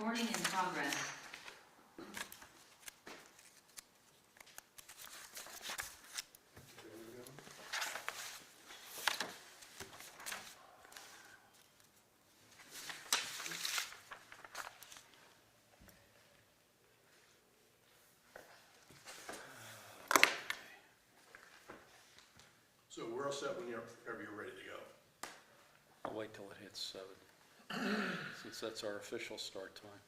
Recording in progress. So we're all set whenever you're ready to go. I'll wait till it hits 7, since that's our official start time.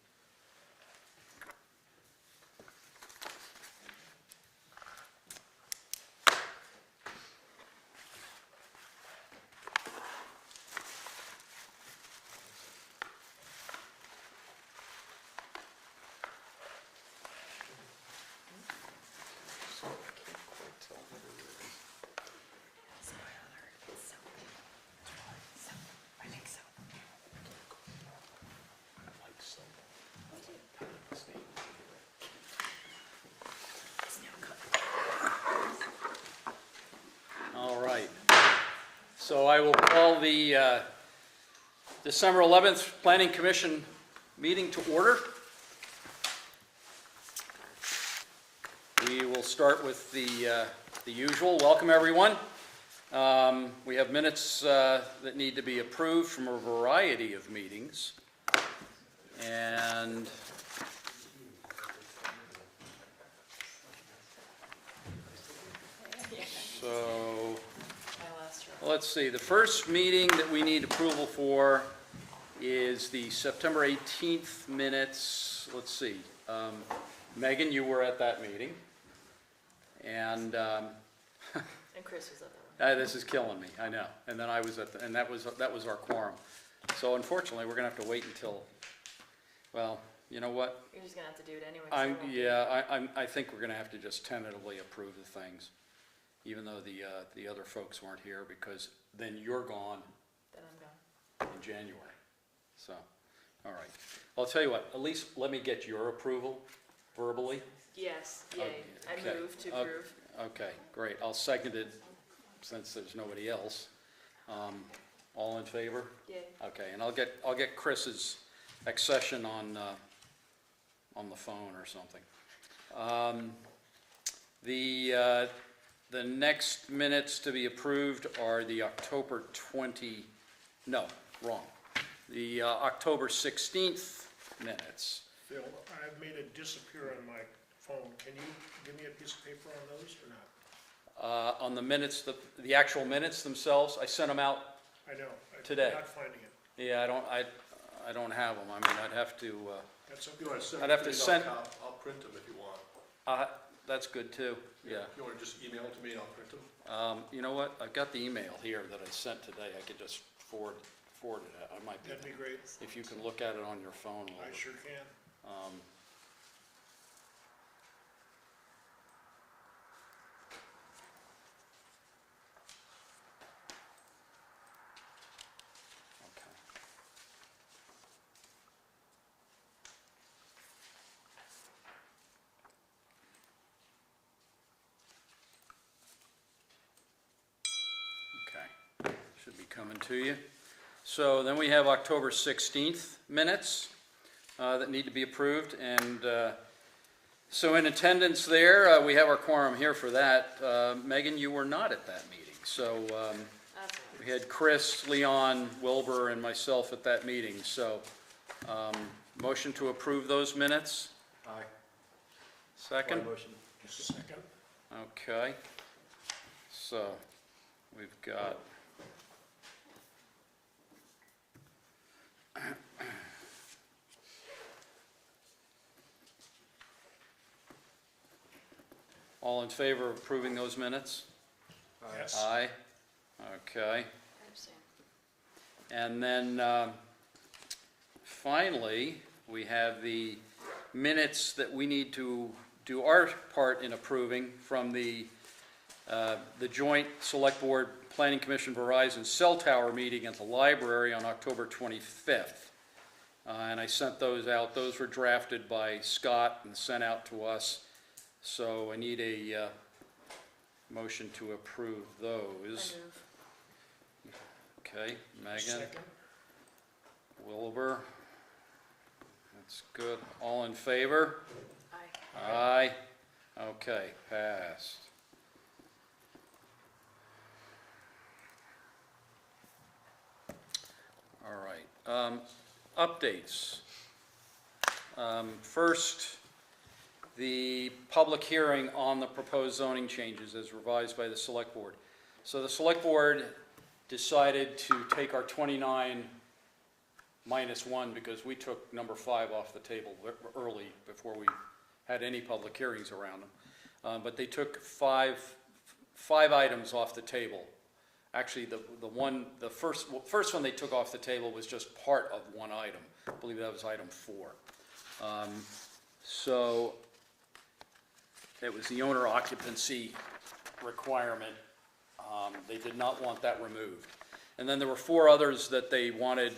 All right. So I will call the December 11th Planning Commission meeting to order. We will start with the usual. Welcome, everyone. We have minutes that need to be approved from a variety of meetings. And so, let's see, the first meeting that we need approval for is the September 18th minutes. Let's see, Megan, you were at that meeting. And And Chris was at that one. this is killing me, I know. And then I was at and that was our quorum. So unfortunately, we're gonna have to wait until, well, you know what? You're just gonna have to do it anyway. 'cause I won't be I think we're gonna have to just tentatively approve the things, even though the other folks weren't here, because then you're gone Then I'm gone. in January. So, all right. I'll tell you what, at least let me get your approval verbally. Yes, yay. I Okay. move to approve. Okay, great. I'll second it since there's nobody else. All in favor? Yay. Okay, and I'll get Chris's accession on the phone or something. The next minutes to be approved are the October 20, no, wrong. The October 16th minutes. Phil, I've made it disappear on my phone. Can you give me a piece of paper on those or not? On the minutes, the actual minutes themselves, I sent them out. I know. Today. I'm not finding it. Yeah, I don't have them. I mean, I'd have to, That's okay. You want to send I'd them have to to me? send- I'll print them if you want. that's good too, yeah. If you want to just email it to me and I'll print them? You know what? I've got the email here that I sent today. I could just forward it. I might be, That'd be great. if you can look at it on your phone. a I little. sure can. Okay. Okay, should be coming to you. So then we have October 16th minutes that need to be approved, and so in attendance there, we have our quorum here for that. Megan, you were not at that meeting, so That's all we had Chris, Leon, Wilbur, and myself at that meeting, so motion to approve those minutes? Aye. Second? Motion. Second. Okay, so we've got all in favor of approving those minutes? Yes. Aye. Okay. I understand. And then finally, we have the minutes that we need to do our part in approving from the joint Select Board Planning Commission Verizon Cell Tower meeting at the library on October 25th. And I sent those out. Those were drafted by Scott and sent out to us. So I need a motion to approve I those. move. Okay, Megan, Second. Wilbur, That's good. All in favor? Aye. Aye. Okay, passed. All right, updates. First, the public hearing on the proposed zoning changes as revised by the Select Board. So the Select Board decided to take our 29 minus 1 because we took number 5 off the table early before we had any public hearings around them. But they took five items off the table. Actually, the first one they took off the table was just part of one item. I believe that was item 4. So it was the owner occupancy requirement. They did not want that removed. And then there were 4 others that they wanted,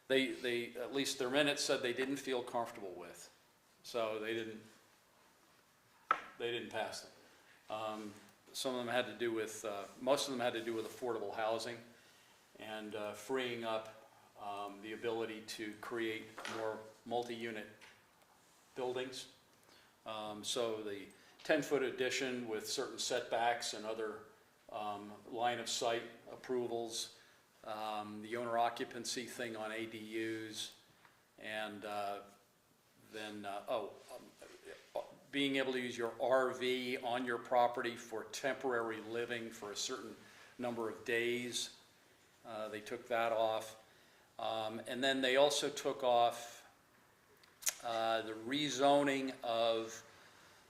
they at least their minutes said they didn't feel comfortable with. So they didn't pass them. Some of them had to do with, most of them had to do with affordable housing and freeing up the ability to create more multi-unit buildings. So the 10-foot addition with certain setbacks and other line of sight approvals, the owner occupancy thing on ADUs, and then, being able to use your RV on your property for temporary living for a certain number of days. They took that off. And then they also took off the rezoning of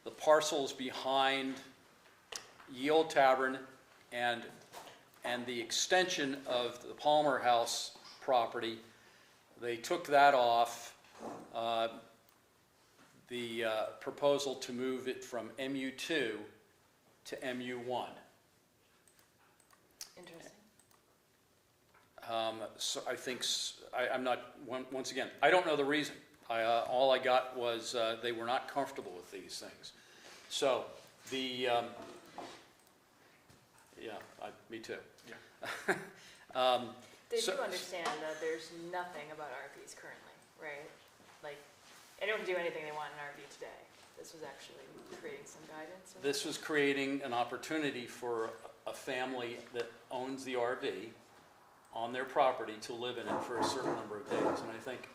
the parcels behind Ye Olde Tavern and the extension of the Palmer House property. They took that off. The proposal to move it from MU2 to MU1. Interesting. So I think, I'm not, once again, I don't know the reason. All I got was they were not comfortable with these things. So the, me too. Yeah. They So- do understand that there's nothing about RVs currently, right? Like, anyone can do anything they want in an RV today. This was actually creating some guidance. This was creating an opportunity for a family that owns the RV on their property to live in it for a certain number of days. And I think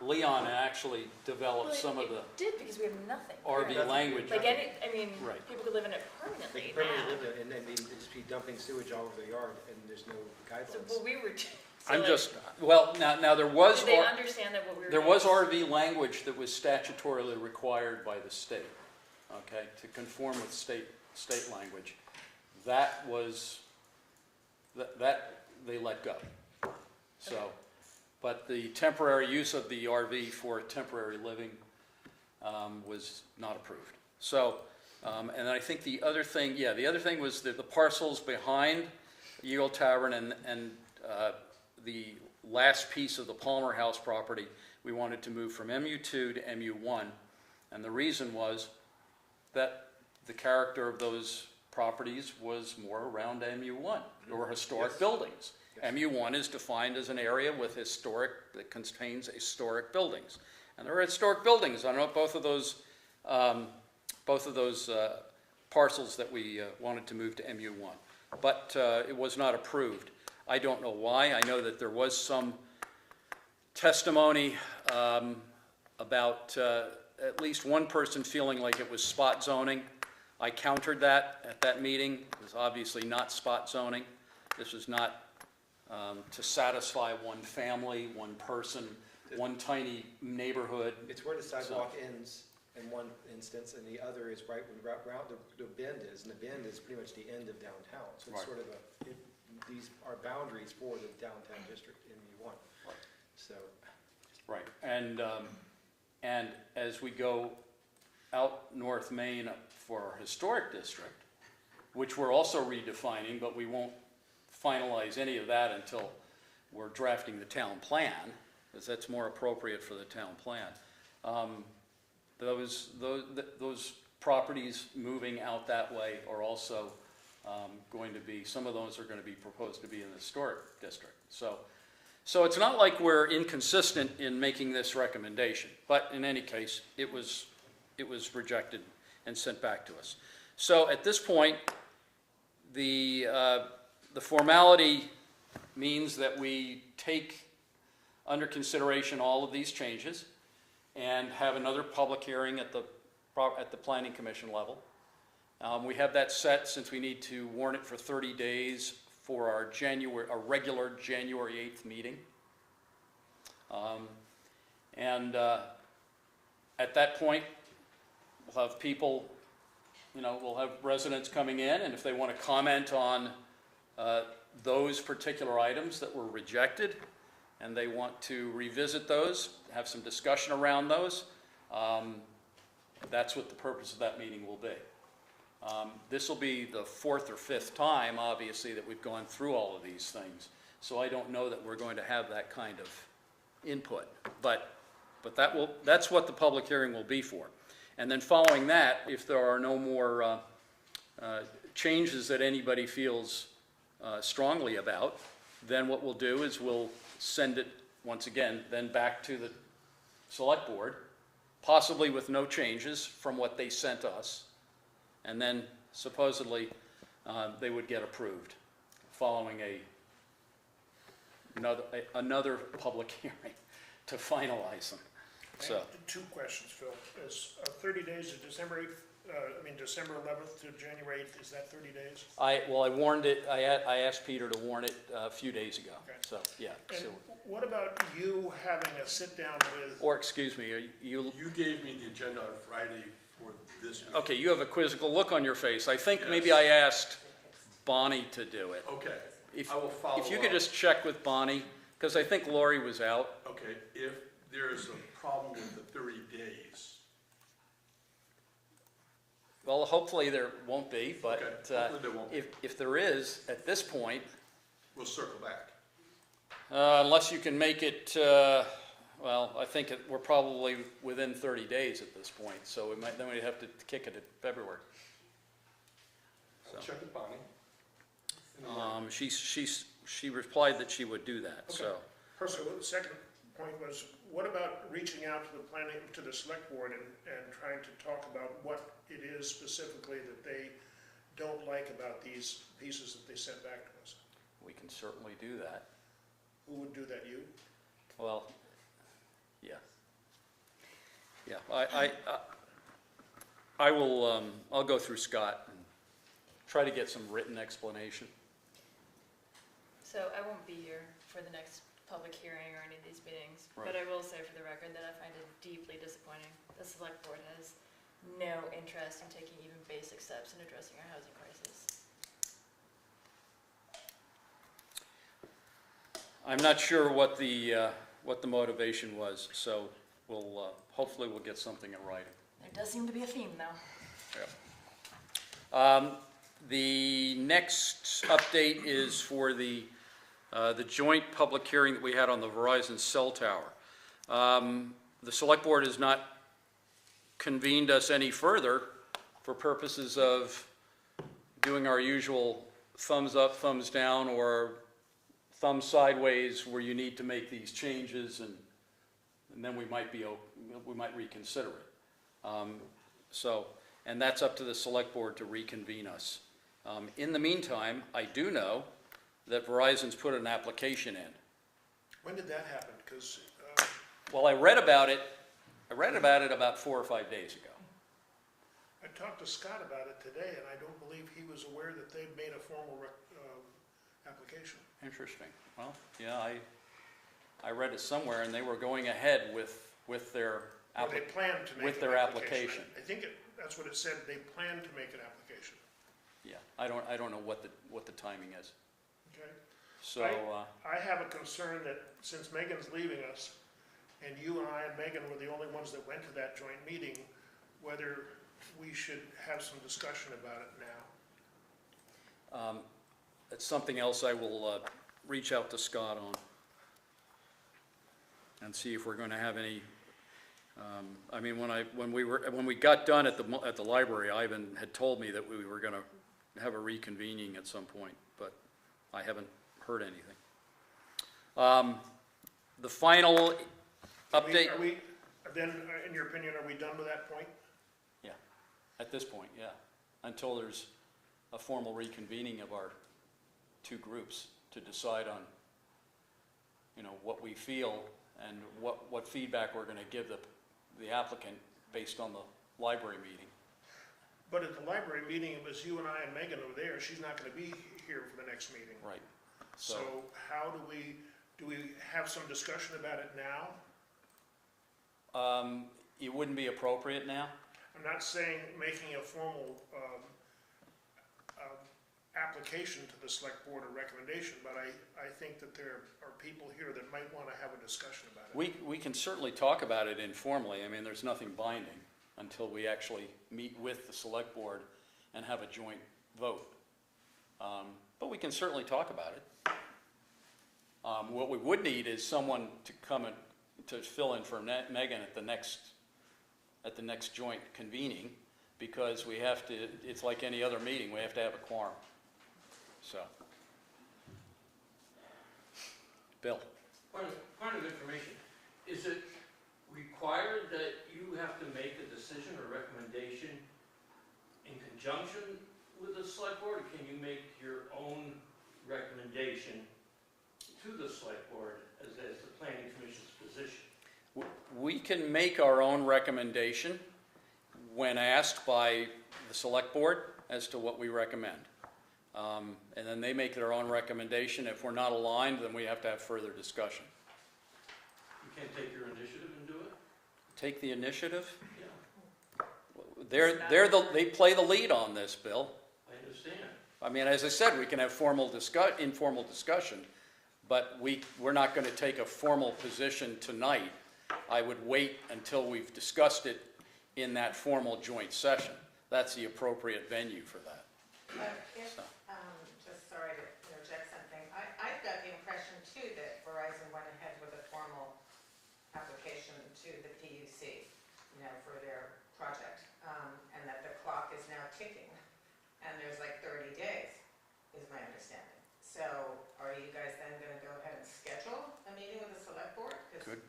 Leon actually developed some of the It did, because we have nothing. RV currently. language. Like I mean, Right. people could live in it They permanently can permanently now. live in it, and then they just be dumping sewage all over the yard, and there's no So, guidelines. well, we were, so I'm like, just, well, now there was, did they understand that what we were there doing was RV language that was statutorily required by the state, okay, to conform with state language. That was, that they let go. So, Okay. but the temporary use of the RV for temporary living was not approved. So, and I think the other thing, the other thing was that the parcels behind Ye Olde Tavern and the last piece of the Palmer House property, we wanted to move from MU2 to MU1. And the reason was that the character of those properties was more around MU1. There were historic Yes. buildings. Yes. MU1 is defined as an area with that contains historic buildings. And there are historic buildings on both of those parcels that we wanted to move to MU1. But it was not approved. I don't know why. I know that there was some testimony about at least one person feeling like it was spot zoning. I countered that at that meeting. It was obviously not spot zoning. This was not to satisfy one family, one person, one tiny neighborhood. It's where the sidewalk ends in one instance, and the other is right where the bend is, and the bend is pretty much the end of downtown. So it's Right. sort of these are boundaries for the downtown district in MU1. Right. So, Right, and as we go out North Main for our historic district, which we're also redefining, but we won't finalize any of that until we're drafting the town plan, because that's more appropriate for the town plan. Those properties moving out that way are also going to be, some of those are going to be proposed to be in the historic district. So So it's not like we're inconsistent in making this recommendation, but in any case, it was rejected and sent back to us. So at this point, the formality means that we take under consideration all of these changes and have another public hearing at the Planning Commission level. We have that set since we need to warn it for 30 days for our regular January 8th meeting. At that point, we'll have people, we'll have residents coming in, and if they want to comment on those particular items that were rejected, and they want to revisit those, have some discussion around those, that's what the purpose of that meeting will be. This will be the 4th or 5th time, obviously, that we've gone through all of these things. So I don't know that we're going to have that kind of input. But that's what the public hearing will be for. And then following that, if there are no more changes that anybody feels strongly about, then what we'll do is we'll send it, once again, then back to the select board, possibly with no changes from what they sent us. And then supposedly they would get approved following another public hearing to finalize them. I have 2 questions, Phil. Is 30 days is December 8th, December 11th to January 8th, is that 30 days? I warned it, I asked Peter to warn it a few days ago. Okay. So, yeah. And So, what about you having a sit-down with, or, excuse me, you, You gave me the agenda on Friday for this meeting. okay, you have a quizzical look on your face. I think maybe Yes. I asked Bonnie to do it. Okay, If- I will follow If you could up. just check with Bonnie, because I think Lori was out. Okay, if there's a problem with the 30 days, Well, hopefully there won't be, but Okay, hopefully there won't be. if there is, at this point, we'll circle back. unless you can make it, well, I think we're probably within 30 days at this point, so then we'd have to kick it in February. I'll check with Bonnie. She replied that she would do that, so. personally, the second point was, what about reaching out to the select board and trying to talk about what it is specifically that they don't like about these pieces that they sent back to us? We can certainly do that. Who would do that, you? Well, yeah. Yeah, I will, I'll go through Scott and try to get some written explanation. So I won't be here for the next public hearing or any of these meetings, but Right. I will say for the record that I find it deeply disappointing. The select board has no interest in taking even basic steps in addressing our housing crisis. I'm not sure what the motivation was, so we'll, hopefully we'll get something in writing. There does seem to be a theme, though. The next update is for the joint public hearing that we had on the Verizon cell tower. The select board has not convened us any further for purposes of doing our usual thumbs up, thumbs down, or thumb sideways where you need to make these changes, and then we might reconsider it. And that's up to the select board to reconvene us. In the meantime, I do know that Verizon's put an application in. When did that happen? Because Well, I read about it about 4 or 5 days ago. I talked to Scott about it today, and I don't believe he was aware that they'd made a formal application. Interesting. Well, yeah, I read it somewhere, and they were going ahead with their Or they planned to make with an their application. application. I think that's what it said, they planned to make an application. Yeah, I don't know what the timing is. Okay? So, I have a concern that since Megan's leaving us, and you and I and Megan were the only ones that went to that joint meeting, whether we should have some discussion about it now. it's something else I will reach out to Scott on and see if we're going to have any. I mean, when we got done at the library, Ivan had told me that we were going to have a reconvening at some point, but I haven't heard anything. The final update, Are we, then, in your opinion, are we done with that point? yeah, at this point, yeah, until there's a formal reconvening of our two groups to decide on, you know, what we feel and what feedback we're gonna give the applicant based on the library meeting. But at the library meeting, it was you and I and Megan were there, she's not gonna be here for the next meeting. Right. So how do we have some discussion about it now? It wouldn't be appropriate now? I'm not saying making a formal, application to the select board or recommendation, but I think that there are people here that might wanna have a discussion about it. We can certainly talk about it informally. I mean, there's nothing binding until we actually meet with the select board and have a joint vote. But we can certainly talk about it. What we would need is someone to come and to fill in for Megan at the next joint convening, because we have to, it's like any other meeting, we have to have a quorum. So. Bill? Point of information, is it required that you have to make a decision or recommendation in conjunction with the select board, or can you make your own recommendation to the select board as the planning commission's position? We can make our own recommendation when asked by the select board as to what we recommend. And then they make their own recommendation. If we're not aligned, then we have to have further discussion. You can't take your initiative and do it? Take the initiative? Yeah, They play the lead on this, Bill. I understand. I mean, as I said, we can have informal discussion, but we're not going to take a formal position tonight. I would wait until we've discussed it in that formal joint session. That's the appropriate venue for that. If, just sorry to interject something, I've got the impression too that Verizon went ahead with a formal application to the PUC, for their project, and that the clock is now ticking, and there's like 30 days, is my understanding. So are you guys then gonna go ahead and schedule a meeting with the select board? Good.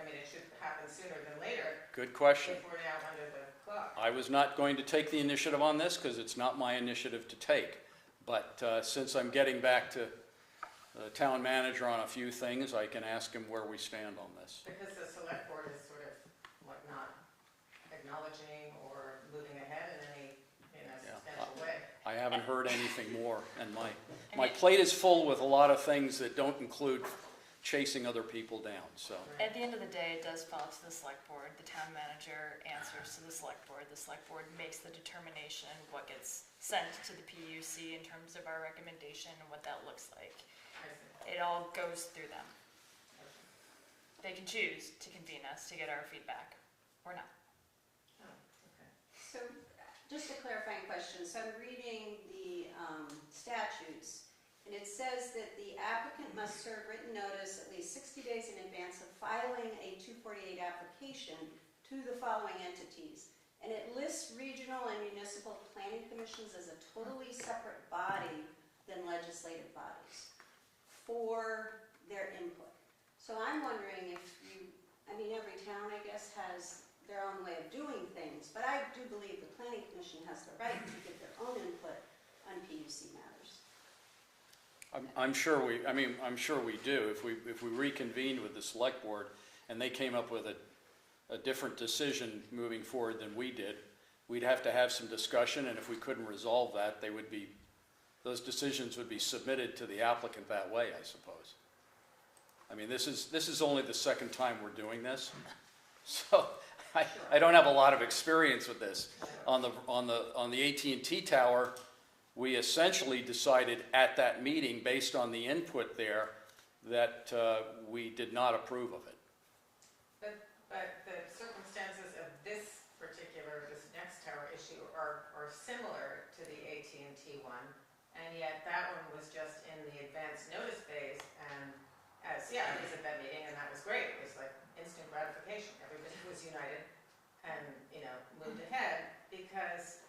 It should happen sooner than later, Good question. if we're now under the clock. I was not going to take the initiative on this because it's not my initiative to take. But since I'm getting back to the town manager on a few things, I can ask him where we stand on this. Because the select board is sort of, not acknowledging or moving ahead in any, substantial way. I haven't heard anything more, and my plate is full with a lot of things that don't include chasing other people down, so. At the end of the day, it does fall to the select board. The town manager answers to the select board. The select board makes the determination what gets sent to the PUC in terms of our recommendation and what that looks like. I see. It all goes through them. They can choose to convene us to get our feedback, or not. Oh, okay. So, just a clarifying question. So I'm reading the statutes, and it says that the applicant must serve written notice at least 60 days in advance of filing a 248 application to the following entities. And it lists regional and municipal planning commissions as a totally separate body than legislative bodies for their input. So I'm wondering if every town, I guess, has their own way of doing things, but I do believe the planning commission has the right to give their own input on PUC matters. I'm sure we do. If we reconvened with the select board and they came up with a different decision moving forward than we did, we'd have to have some discussion, and if we couldn't resolve that, those decisions would be submitted to the applicant that way, I suppose. I mean, this is only the second time we're doing this, so I don't have a lot of experience with this. On the AT&T tower, we essentially decided at that meeting, based on the input there, that we did not approve of it. But the circumstances of this next tower issue are similar to the AT&T one, and yet that one was just in the advance notice phase, and I was at that meeting, and that was great. It was like instant gratification. Everybody was united and, moved ahead, because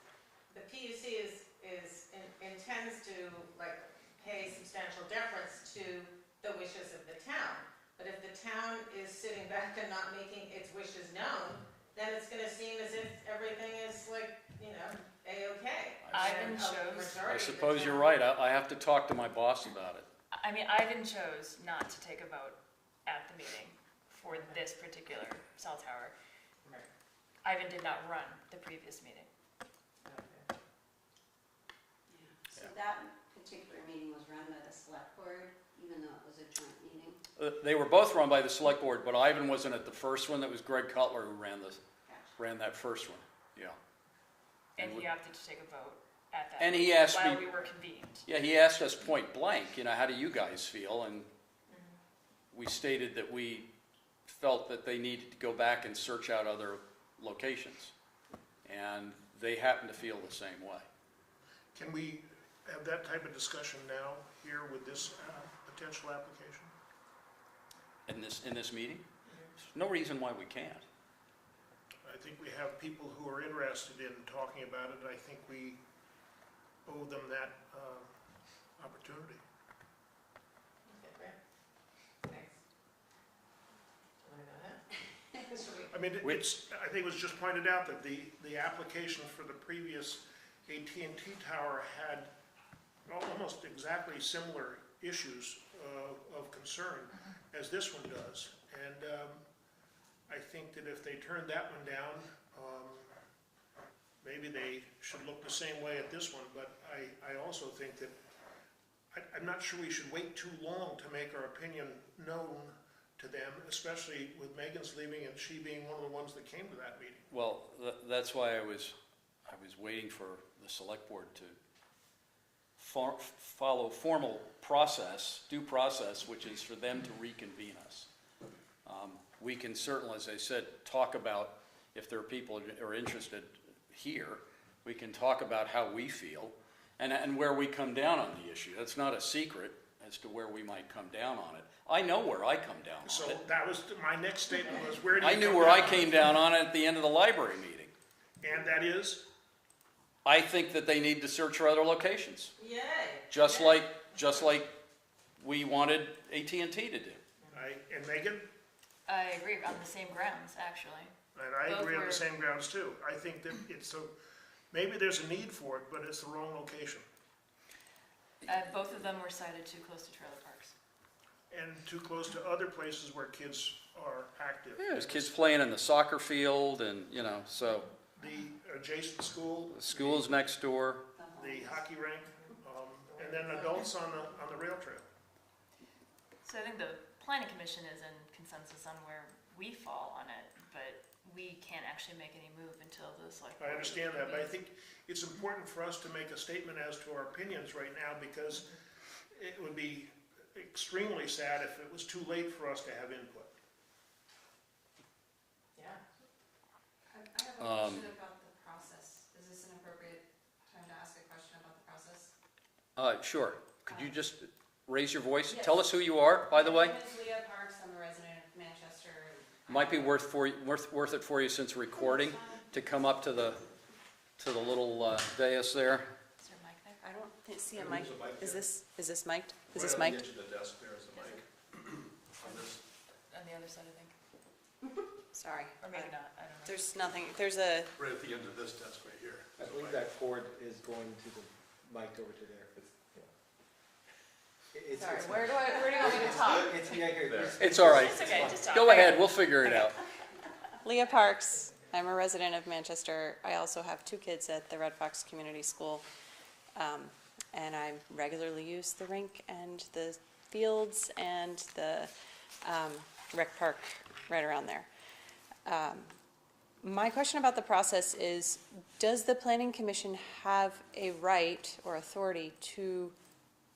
the PUC intends to pay substantial deference to the wishes of the town. But if the town is sitting back and not making its wishes known, then it's gonna seem as if everything is like, you know, A-okay. Ivan And a chose- majority I of the suppose you're town- right, I have to talk to my boss about it. I mean, Ivan chose not to take a vote at the meeting for this particular cell tower. Right, Ivan did not run the previous meeting. okay. So that particular meeting was run by the select board, even though it was a joint meeting. They were both run by the select board, but Ivan wasn't at the first one, that was Greg Cutler who ran that first one, yeah. And And he opted to take a vote at that. And he meeting asked while me- we were convened. Yeah, he asked us point blank, you know, how do you guys feel? And we stated that we felt that they needed to go back and search out other locations. And they happened to feel the same way. Can we have that type of discussion now here with this potential application? In this meeting? There's no reason why we can't. I think we have people who are interested in talking about it, and I think we owe them that opportunity. Okay, great. Thanks. Want to go ahead? Should we- I mean, Which- I think it was just pointed out that the application for the previous AT&T tower had almost exactly similar issues of concern as this one does. And I think that if they turned that one down, maybe they should look the same way at this one. But I also think that, I'm not sure we should wait too long to make our opinion known to them, especially with Megan's leaving and she being one of the ones that came to that meeting. Well, that's why I was waiting for the select board to follow formal process, due process, which is for them to reconvene us. We can certainly, as I said, talk about, if there are people who are interested here, we can talk about how we feel and where we come down on the issue. That's not a secret as to where we might come down on it. I know where I come down on So it. that was, my next statement was, where do you I knew come where I down? came down on it at the end of the library meeting. And that is? I think that they need to search for other locations, Yay. just Yay. like we wanted AT&T to do. And Megan? I agree, on the same grounds, actually. And I Both agree on were- the same grounds too. I think that maybe there's a need for it, but it's the wrong location. Both of them were cited too close to trailer parks. And too close to other places where kids are active. Yeah, there's kids playing in the soccer field and, you know, so The adjacent school. the school's next door. The hockey rink, and then adults on the rail trail. So I think the planning commission is in consensus on where we fall on it, but we can't actually make any move until the select board. I understand that, but I think it's important for us to make a statement as to our opinions right now, because it would be extremely sad if it was too late for us to have input. Yeah. I have a question about the process. Is this an appropriate time to ask a question about the process? Sure. Could you just raise your voice? Yes. Tell us who you are, by the way. My name is Leah Parks. I'm a resident of Manchester. Might be worth it for you, since recording, to come up to the little dais there. Is there a mic there? I don't see a mic. Is this mic'd? Is this Right on mic'd? the edge of the desk, there is a mic. On this, On the other side, I think, Sorry. or maybe not, I don't know. There's nothing, there's a, right at the end of this desk right here. I is a believe mic. that cord is going to the mic over to there. It's- Sorry, it's- where do you want me to talk? It's, yeah, here, there's- It's all right. It's okay, just talk. Go ahead, we'll figure it out. Leah Parks. I'm a resident of Manchester. I also have 2 kids at the Red Fox Community School. And I regularly use the rink and the fields and the rec park right around there. My question about the process is, does the Planning Commission have a right or authority to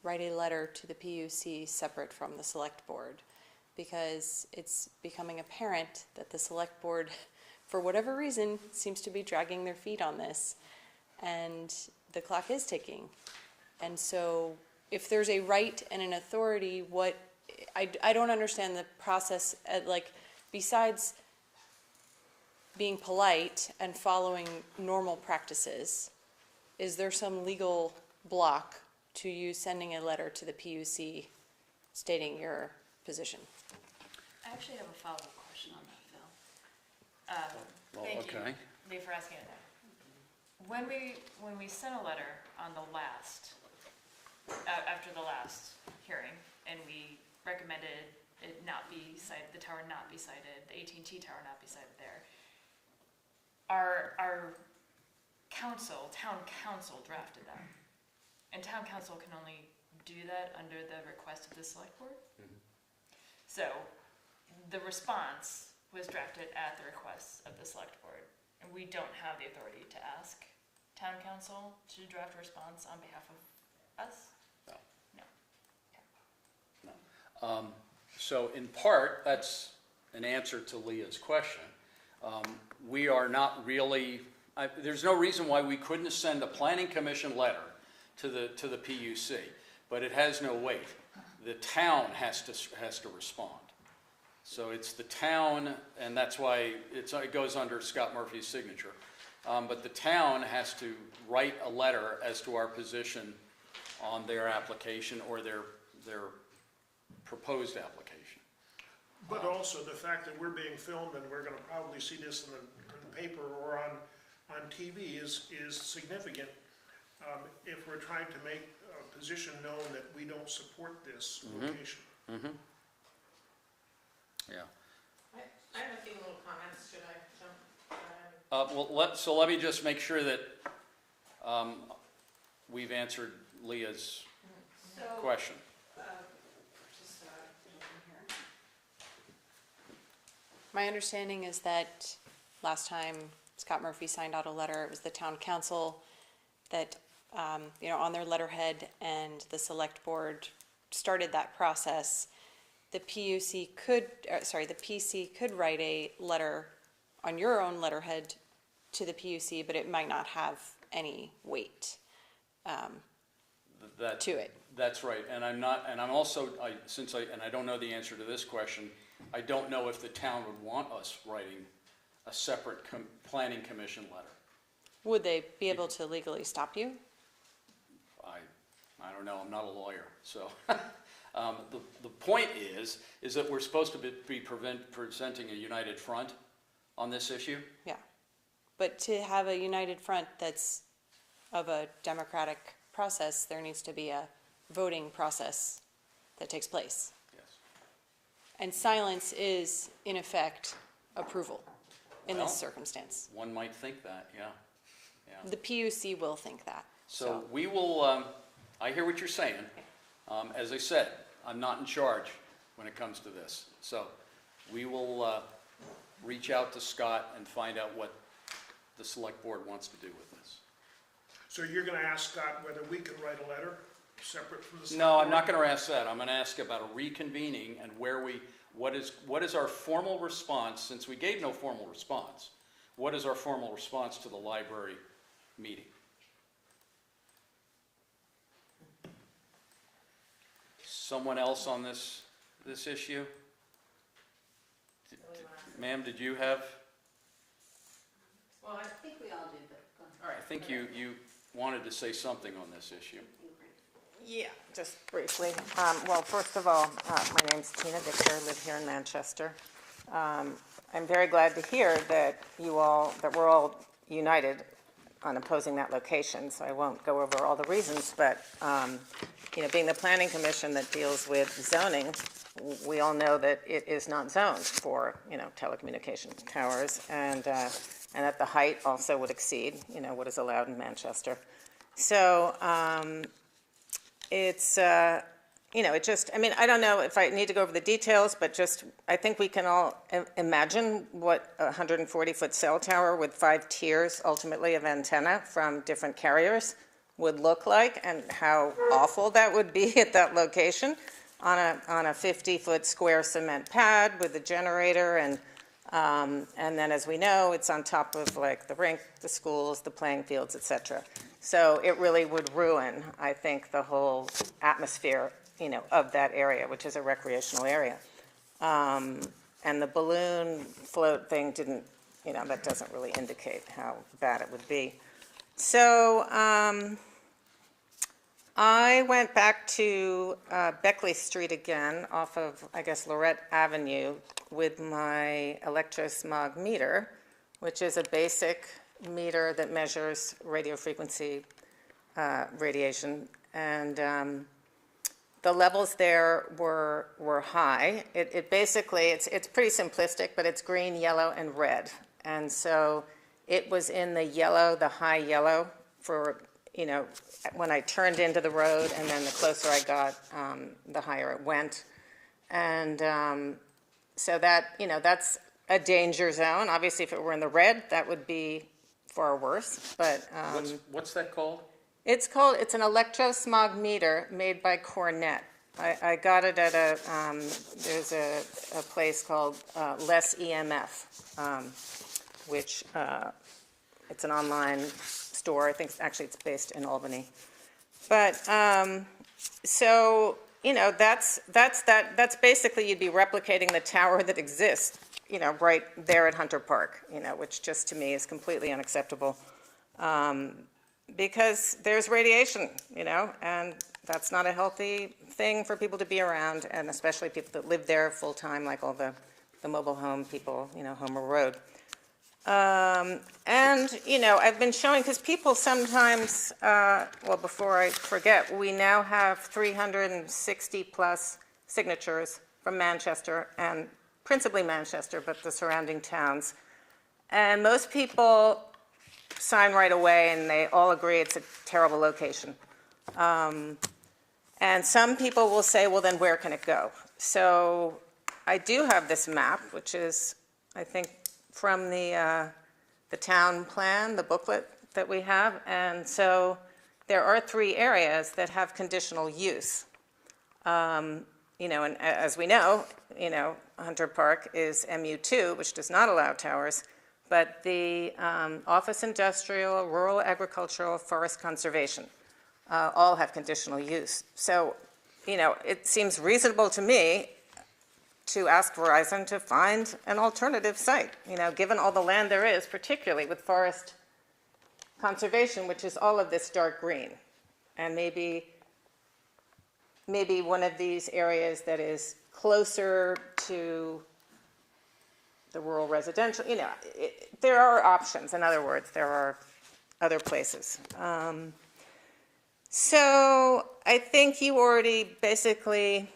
write a letter to the PUC separate from the Select Board? Because it's becoming apparent that the Select Board, for whatever reason, seems to be dragging their feet on this, and the clock is ticking. And so, if there's a right and an authority, I don't understand the process, besides being polite and following normal practices, is there some legal block to you sending a letter to the PUC stating your position? I actually have a follow-up question on that, Phil. Well, Thank you, okay. Lee, for asking it. When we sent a letter on the last, after the last hearing, and we recommended it not be cited, the tower not be cited, the AT&T tower not be cited there, our council, town council drafted that. And town council can only do that under the request of the select board. So the response was drafted at the request of the select board. And we don't have the authority to ask town council to draft a response on behalf of us? No. So in part, that's an answer to Leah's question. We are not really, there's no reason why we couldn't send a planning commission letter to the PUC, but it has no weight. The town has to respond. So it's the town, and that's why it goes under Scott Murphy's signature. But the town has to write a letter as to our position on their application or their proposed application. But also the fact that we're being filmed and we're gonna probably see this in the paper or on TV is significant. If we're trying to make a position known that we don't support this location. Yeah. I have a few little comments, should I jump? Well, let me just make sure that we've answered Leah's question. My understanding is that last time Scott Murphy signed out a letter, it was the town council that, on their letterhead, and the select board started that process. The PC could write a letter on your own letterhead to the PUC, but it might not have any weight to it. That's right, and I'm also, and I don't know the answer to this question, I don't know if the town would want us writing a separate planning commission letter. Would they be able to legally stop you? I don't know, I'm not a lawyer, so. The point is that we're supposed to be presenting a united front on this issue. Yeah, but to have a united front that's of a democratic process, there needs to be a voting process that takes place. Yes. And silence is, in effect, approval in Well, this circumstance. One might think that, yeah. The PUC will think that. So we will, I hear what you're saying. As I said, I'm not in charge when it comes to this. So we will reach out to Scott and find out what the select board wants to do with this. So you're gonna ask Scott whether we can write a letter separate from the select No, I'm board? not going to ask that. I'm going to ask about a reconvening and what is our formal response, since we gave no formal response, what is our formal response to the library meeting? Someone else on this issue? Ma'am, did you have? Well, I think we all do, but go ahead. all right. I think you wanted to say something on this issue. Yeah, just briefly. Well, first of all, my name's Tina Victor, I live here in Manchester. I'm very glad to hear that that we're all united on opposing that location, so I won't go over all the reasons, but, being the planning commission that deals with zoning, we all know that it is not zoned for, telecommunications towers, and that the height also would exceed, what is allowed in Manchester. So, it's, I don't know if I need to go over the details, but I think we can all imagine what a 140-foot cell tower with 5 tiers, ultimately, of antenna from different carriers would look like, and how awful that would be at that location on a 50-foot square cement pad with a generator, and then, as we know, it's on top of the rink, the schools, the playing fields, etc. So it really would ruin, I think, the whole atmosphere, of that area, which is a recreational area. And the balloon float thing didn't, that doesn't really indicate how bad it would be. So I went back to Beckley Street again off of, I guess, Lorette Avenue with my electrosmog meter, which is a basic meter that measures radio frequency radiation. And the levels there were high. It basically, it's pretty simplistic, but it's green, yellow, and red. And so it was in the yellow, the high yellow for, you know, when I turned into the road, and then the closer I got, the higher it went. And so that, you know, that's a danger zone. Obviously, if it were in the red, that would be far worse, but. What's that called? It's an electrosmog meter made by Cornet. I got it at there's a place called Less EMF, which it's an online store. I think actually it's based in Albany. But so, you know, that's basically you'd be replicating the tower that exists, you know, right there at Hunter Park, you know, which just to me is completely unacceptable. Because there's radiation, you know, and that's not a healthy thing for people to be around, and especially people that live there full-time, like all the mobile home people, you know, Homer Road. And, you know, I've been showing, because people sometimes, well, before I forget, we now have 360-plus signatures from Manchester, and principally Manchester, but the surrounding towns. And most people sign right away, and they all agree it's a terrible location. And some people will say, well, then where can it go? So I do have this map, which is, I think, from the town plan, the booklet that we have. And so there are 3 areas that have conditional use. You know, and as we know, you know, Hunter Park is MU2, which does not allow towers. But the office industrial, rural agricultural, forest conservation all have conditional use. So, you know, it seems reasonable to me to ask Verizon to find an alternative site, you know, given all the land there is, particularly with forest conservation, which is all of this dark green. And maybe one of these areas that is closer to the rural residential, you know, there are options. In other words, there are other places. So I think you already basically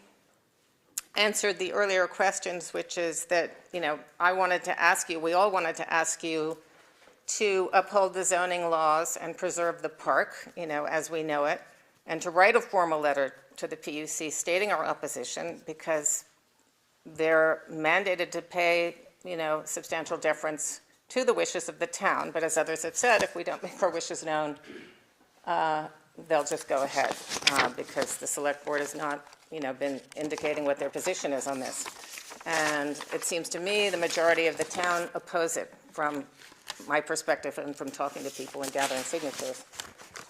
answered the earlier questions, which is that, you know, I wanted to ask you, we all wanted to ask you to uphold the zoning laws and preserve the park, you know, as we know it, and to write a formal letter to the PUC stating our opposition, because they're mandated to pay, you know, substantial deference to the wishes of the town. But as others have said, if we don't make our wishes known, they'll just go ahead because the select board has not, you know, been indicating what their position is on this. And it seems to me the majority of the town oppose it from my perspective and from talking to people and gathering signatures.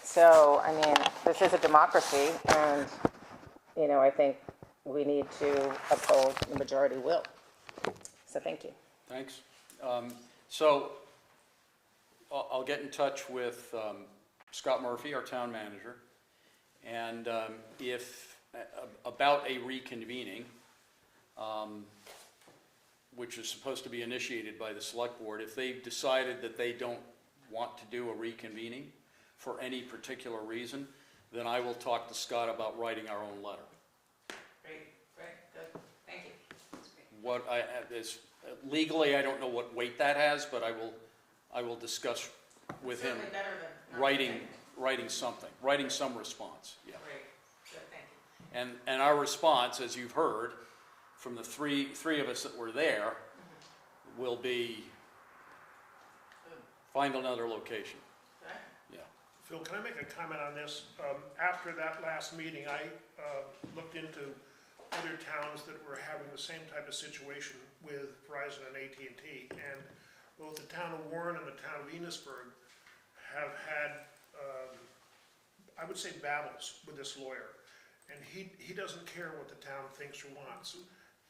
So, I mean, this is a democracy, and, you know, I think we need to uphold the majority will. So thank you. Thanks. So I'll get in touch with Scott Murphy, our town manager, and if about a reconvening, which is supposed to be initiated by the select board. If they've decided that they don't want to do a reconvening for any particular reason, then I will talk to Scott about writing our own letter. Great, good. Thank you. What is legally, I don't know what weight that has, but I will discuss with him Certainly better than nothing. writing some response. Yeah. Great, good, thank you. And our response, as you've heard from the three of us that were there, will be find another location. Okay. Yeah. Phil, can I make a comment on this? After that last meeting, I looked into other towns that were having the same type of situation with Verizon and AT&T, and both the town of Warren and the town of Enosburg have had, I would say, battles with this lawyer. And he doesn't care what the town thinks or wants.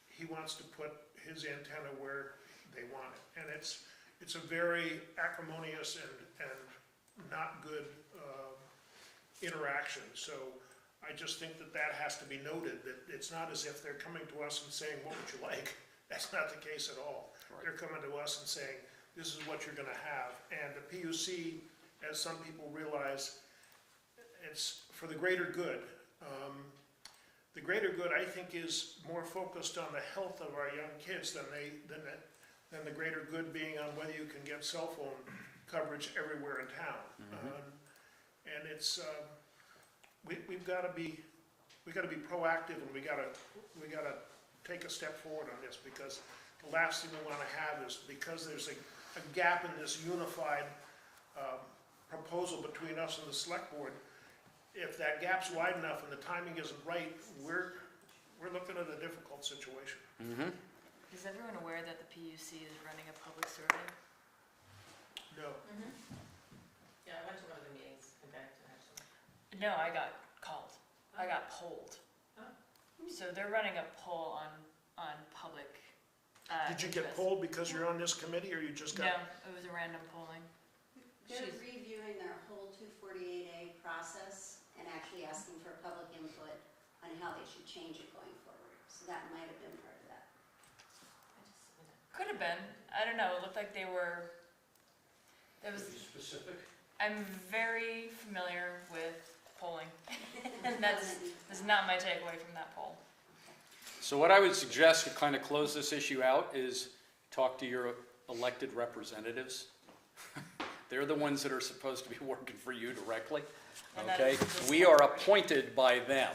He wants to put his antenna where they want it. And it's a very acrimonious and not good interaction. So I just think that that has to be noted, that it's not as if they're coming to us and saying, what would you like? That's not the case at all. Right. They're coming to us and saying, this is what you're gonna have. And the PUC, as some people realize, it's for the greater good. The greater good, I think, is more focused on the health of our young kids than the greater good being on whether you can get cell phone coverage everywhere in town. And it's, we've gotta be proactive, and we gotta take a step forward on this, because the last thing we wanna have is, because there's a gap in this unified proposal between us and the select board, if that gap's wide enough and the timing isn't right, we're looking at a difficult situation. Is everyone aware that the PUC is running a public survey? No. Yeah, I went to one of the meetings in Bennington, actually. No, I got called. I got polled. Oh. So they're running a poll on public, Did you get interest. polled because you're on this committee, or you just No, got? it was a random polling. They're She's- reviewing their whole 248A process and actually asking for public input on how they should change it going forward. So that might have been part of that. Could have been. I don't know. It looked like they were. It was. Be specific. I'm very familiar with polling, and that's not my takeaway from that poll. So what I would suggest to kind of close this issue out is talk to your elected representatives. They're the ones that are supposed to be working for you directly, And that okay? is the We are appointed by them.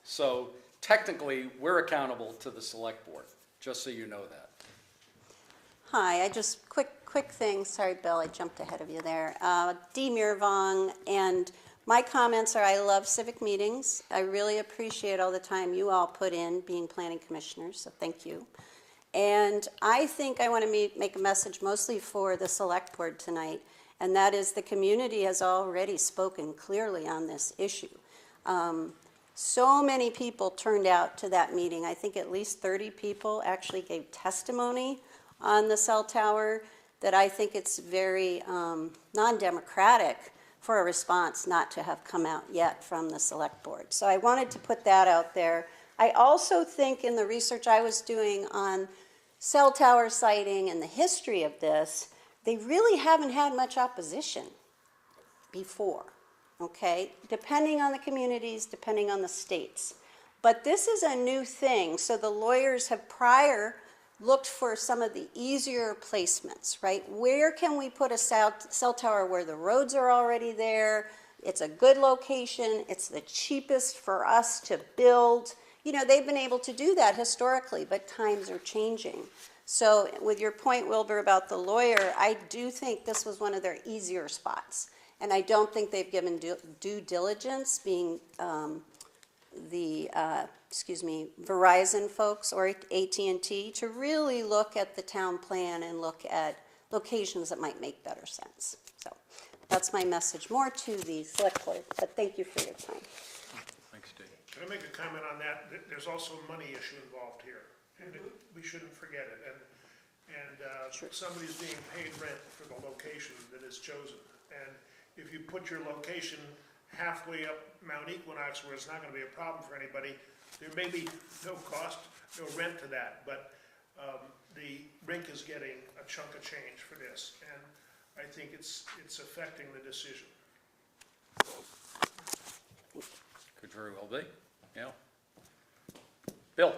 So technically, we're accountable to the select board, just so you know that. Hi, I just, quick thing, sorry Bill, I jumped ahead of you there. Dee Mirvong, and my comments are, I love civic meetings. I really appreciate all the time you all put in being planning commissioners, so thank you. And I think I want to make a message mostly for the select board tonight, and that is the community has already spoken clearly on this issue. So many people turned out to that meeting. I think at least 30 people actually gave testimony on the cell tower, that I think it's very non-democratic for a response not to have come out yet from the select board. So I wanted to put that out there. I also think in the research I was doing on cell tower siting and the history of this, they really haven't had much opposition before, okay? Depending on the communities, depending on the states. But this is a new thing, so the lawyers have prior looked for some of the easier placements, right? Where can we put a cell tower where the roads are already there? It's a good location, it's the cheapest for us to build. You know, they've been able to do that historically, but times are changing. So with your point, Wilbur, about the lawyer, I do think this was one of their easier spots. And I don't think they've given due diligence, being Verizon folks or AT&T, to really look at the town plan and look at locations that might make better sense. So that's my message, more to the select board, but thank you for your time. Thanks, Dave. Can I make a comment on that? There's also a money issue involved here, and we shouldn't forget it. And Sure. somebody's being paid rent for the location that is chosen. And if you put your location halfway up Mount Equinox, where it's not gonna be a problem for anybody, there may be no cost, no rent to that, but the rink is getting a chunk of change for this, and I think it's affecting the decision. Could very well be, yeah. Bill?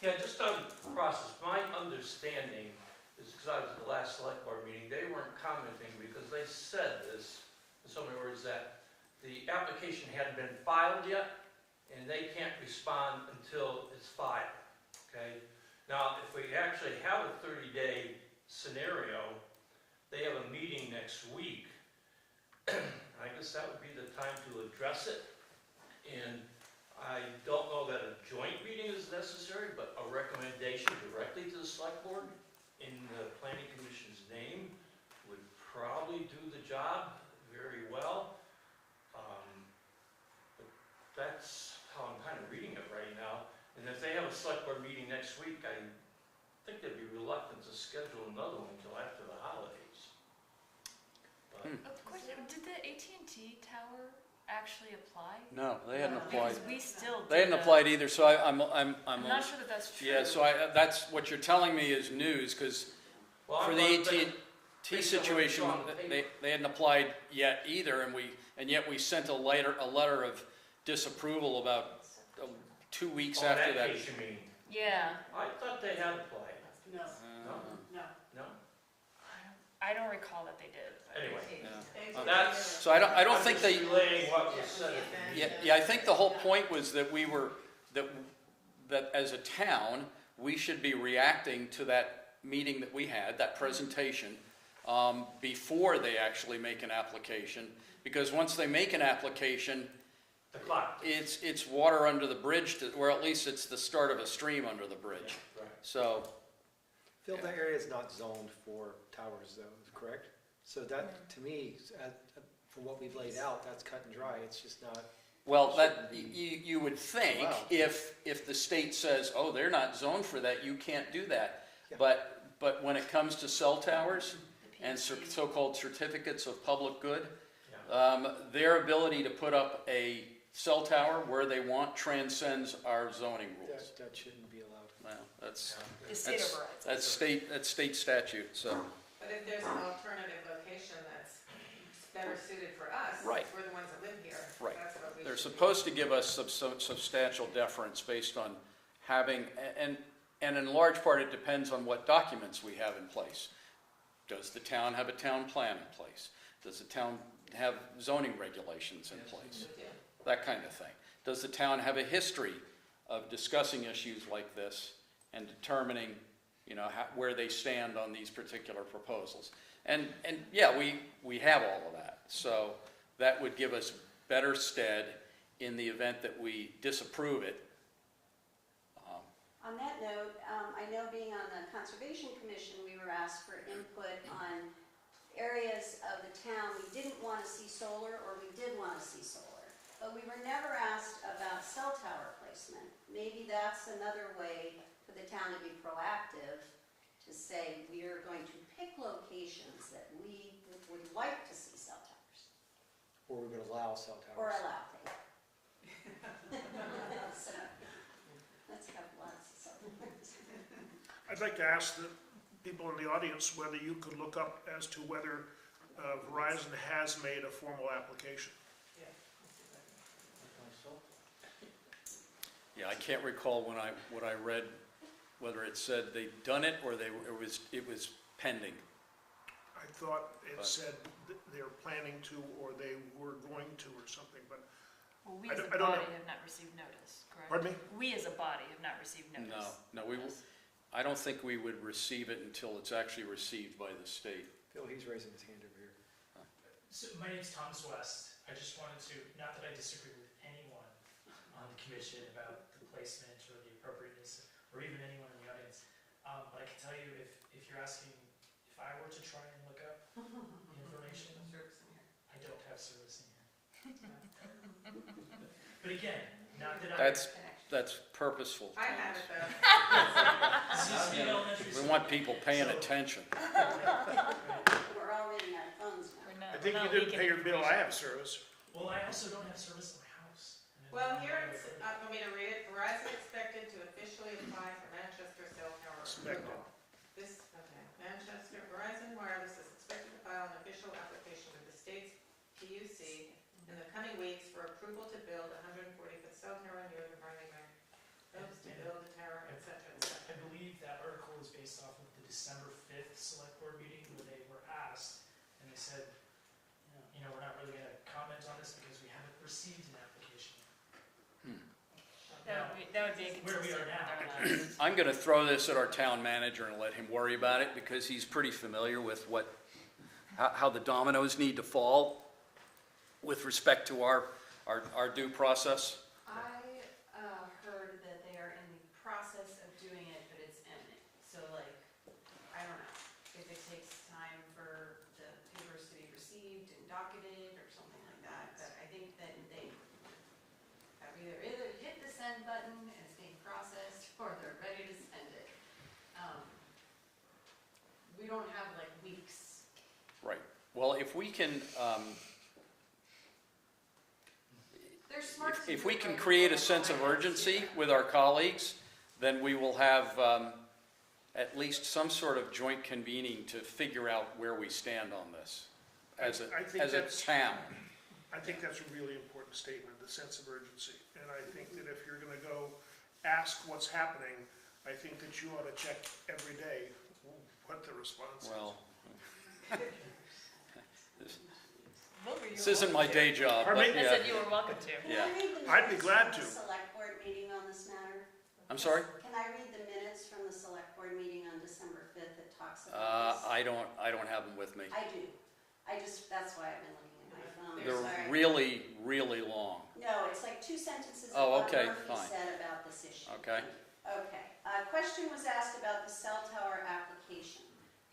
Yeah, just on the process, my understanding is, because I was at the last select board meeting, they weren't commenting because they said this, in so many words, that the application hadn't been filed yet, and they can't respond until it's filed, okay? Now, if we actually have a 30-day scenario, they have a meeting next week. I guess that would be the time to address it, and I don't know that a joint meeting is necessary, but a recommendation directly to the select board in the planning commission's name would probably do the job very well. But that's how I'm kind of reading it right now. And if they have a select board meeting next week, I think they'd be reluctant to schedule another one until after the holidays. But Question, did the AT&T tower actually apply? No, they hadn't applied. Because we still did. They hadn't applied either, so I'm I'm not sure that that's true. yeah, so that's, what you're telling me is news, because Well, for I'm the gonna AT&T based on what situation, you saw on the paper. they hadn't applied yet either, and yet we sent a letter of disapproval about 2 weeks Oh, after that. case you mean. Yeah, I thought they had applied. No, no. No? I don't recall that they did. but- Anyway. Yeah. That's. So I don't I'm think just they, relaying what was said. yeah, I think the whole point was that that as a town, we should be reacting to that meeting that we had, that presentation, before they actually make an application. Because once they make an application, The clock. it's water under the bridge, or at least it's the start of a stream under the bridge. Right. So, Phil, that area is not zoned for towers though, correct? So that, to me, from what we've laid out, that's cut and dry, it's just not. well, that, Shouldn't be you would think, allowed. if the state says, oh, they're not zoned for that, you can't do that. Yeah. But when it comes to cell towers The and PUC. so-called certificates of public good, Yeah. their ability to put up a cell tower where they want transcends our zoning rules. That shouldn't be allowed. Well, that's, The state that's, overrides. it. that's state statute, so. But if there's an alternative location that's better suited for us, Right. we're the ones that live here. Right. That's what we They're should be. supposed to give us substantial deference based on having, and in large part, it depends on what documents we have in place. Does the town have a town plan in place? Does the town have zoning regulations in place? Yeah. That kind of thing. Does the town have a history of discussing issues like this and determining, where they stand on these particular proposals? And yeah, we have all of that. So that would give us better stead in the event that we disapprove it. On that note, I know being on the Conservation Commission, we were asked for input on areas of the town we didn't want to see solar or we did want to see solar. But we were never asked about cell tower placement. Maybe that's another way for the town to be proactive, to say we are going to pick locations that we would like to see cell towers. Or we would allow cell Or towers. allow. So, let's have lots of cell towers. I'd like to ask the people in the audience whether you could look up as to whether Verizon has made a formal application. Yeah, I can't recall what I read, whether it said they'd done it or it was pending. I thought it But- said that they're planning to, or they were going to, or something, but, Well, we I as a don't- I don't body know. have not received notice, correct? pardon me? We as a body have not received notice. No, I don't think we would receive it until it's actually received by the state. Phil, he's raising his hand over here. So my name's Thomas West. I just wanted to, not that I disagree with anyone on the commission about the placement or the appropriateness, or even anyone in the audience, but I can tell you, if you're asking, if I were to try and look up the information, I don't have service in here. But again, not that I. That's purposeful. I have it though. This is the elementary We school. want people paying So- attention. We're already on our phones now. We're not- I think we're you not didn't leaking pay your bill, I information. have service. Well, I also don't have service in my house. And Well, I here, don't it's, know want me to read it? Verizon expected to officially apply for Manchester cell tower Expected. approval. Manchester Verizon Wireless is expected to file an official application with the state's PUC in the coming weeks for approval to build a 140-foot cell tower near the Burning Man. Hopes to build a tower, et cetera, et cetera. I believe that article is based off of the December 5th select board meeting where they were asked, and they said, we're not really gonna comment on this because we haven't received an application. Now, That would be Where we inconsistent are with now. our last. I'm going to throw this at our town manager and let him worry about it because he's pretty familiar with how the dominoes need to fall with respect to our due process. I heard that they are in the process of doing it, but it's imminent. So I don't know if it takes time for the papers to be received and docketed or something like that. But I think that they have either hit the send button and it's being processed or they're ready to send it. We don't have weeks. Right. Well, if we can, smart to if do we it can right create a before sense of finance, urgency yeah. with our colleagues, then we will have at least some sort of joint convening to figure out where we stand on this as I think a that's- town. I think that's a really important statement, the sense of urgency. And I think that if you're gonna go ask what's happening, I think that you ought to check every day what the response is. Well, Wilbur, this you're isn't my welcome day job, Pardon but me? to. I yeah. said you were welcome to. Can Yeah. I read the I'd be minutes glad from to. the select board meeting on this matter? I'm sorry? Can I read the minutes from the select board meeting on December 5th that talks about this? I don't have them with me. I do. That's why I've been looking at my phone. They're Sorry. really, really long. No, it's like 2 sentences of Oh, what okay, Murphy fine. said about this issue. Okay. Okay. A question was asked about the cell tower application.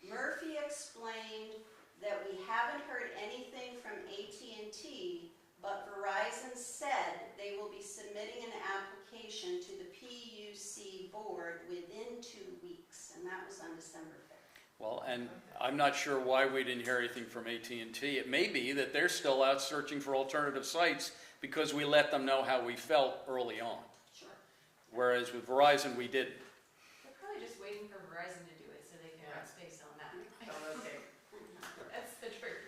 Murphy explained that we haven't heard anything from AT&T, but Verizon said they will be submitting an application to the PUC board within 2 weeks, and that was on December 5th. Well, and I'm not sure why we didn't hear anything from AT&T. It may be that they're still out searching for alternative sites because we let them know how we felt early on. Sure. Whereas with Verizon, we didn't. They're probably just waiting for Verizon to do it so they can rent space on that. That's the truth.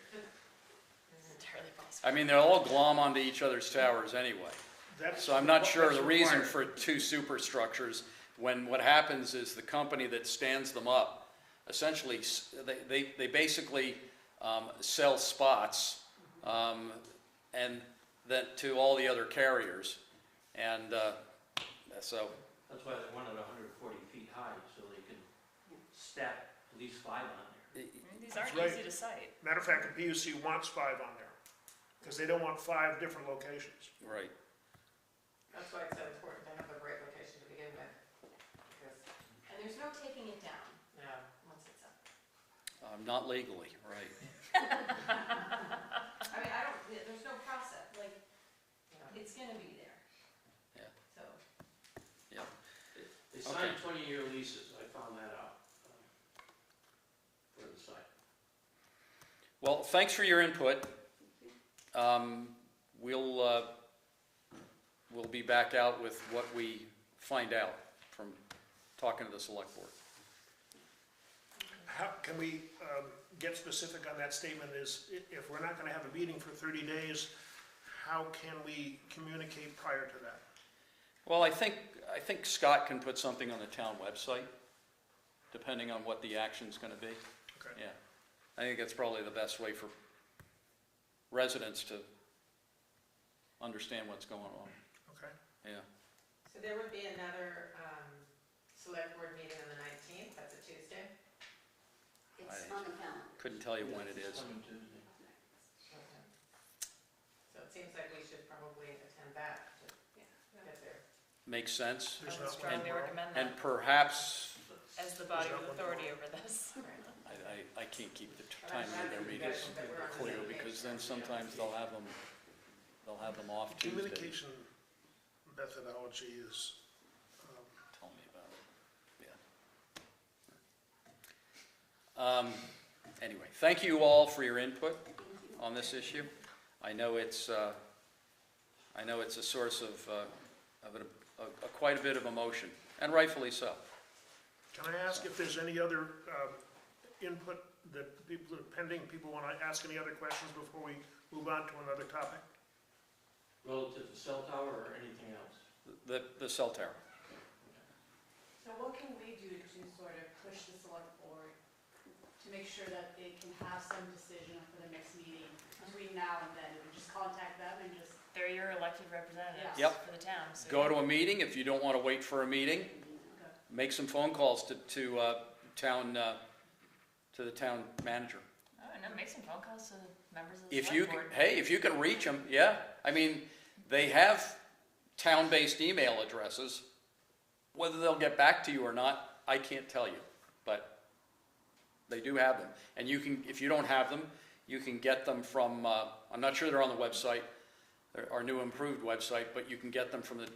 It's entirely possible. I mean, they'll all glom onto each other's towers anyway. That's- So I'm not sure that's the reason required. for 2 superstructures, when what happens is the company that stands them up, essentially, they basically sell spots and that to all the other carriers. And so, That's why they wanted 140 feet high, so they can stack at least 5 on there. These aren't That's right. easy to cite. Matter of fact, the PUC wants 5 on there, because they don't want 5 different locations. right. That's why it's so important to have the right location to begin with. Because, And there's no taking it down yeah. once it's up. Not legally, right. I mean, there's no process, like, it's gonna be there. Yeah. So, They signed 20-year leases, I found that out for the site. Well, thanks for your input. We'll be back out with what we find out from talking to the select board. How, can we get specific on that statement is, if we're not gonna have a meeting for 30 days, how can we communicate prior to that? Well, I think Scott can put something on the town website, depending on what the action's gonna be. Okay. Yeah. I think that's probably the best way for residents to understand what's going on. Okay. Yeah. So there would be another select board meeting on the 19th, that's a Tuesday. It's on the calendar. Couldn't tell you when it is. Coming Tuesday. Okay. So it seems like we should probably attend that to get there. Makes sense. There's I would not one strongly tomorrow? recommend And that perhaps, as the body There's with not one authority tomorrow. over this. I can't keep the But I'm timing of their glad that you guys- meetings that we're on the clear, same because page. then sometimes they'll have them off Tuesday. Communication methodology is, Tell me about it, yeah. Anyway, thank you all for your input on this issue. I know it's a source of quite a bit of emotion, and rightfully so. can I ask if there's any other input that people, pending, people want to ask any other questions before we move on to another topic? Relative to cell tower or anything else? The cell tower. so what can we do to sort of push the select board to make sure that they can have some decision for the next meeting between now and then? Do we just contact them and just, They're your elected representatives Yep. for the town, so. Go to a meeting, if you don't want to wait for a meeting, okay. make some phone calls to the town manager. Oh, no, make some phone calls to members of the If you, select board. hey, if you can reach them, yeah. I mean, they have town-based email addresses. Whether they'll get back to you or not, I can't tell you, but they do have them. And you can, if you don't have them, you can get them from, I'm not sure they're on the website, our new improved website, but you can get them from the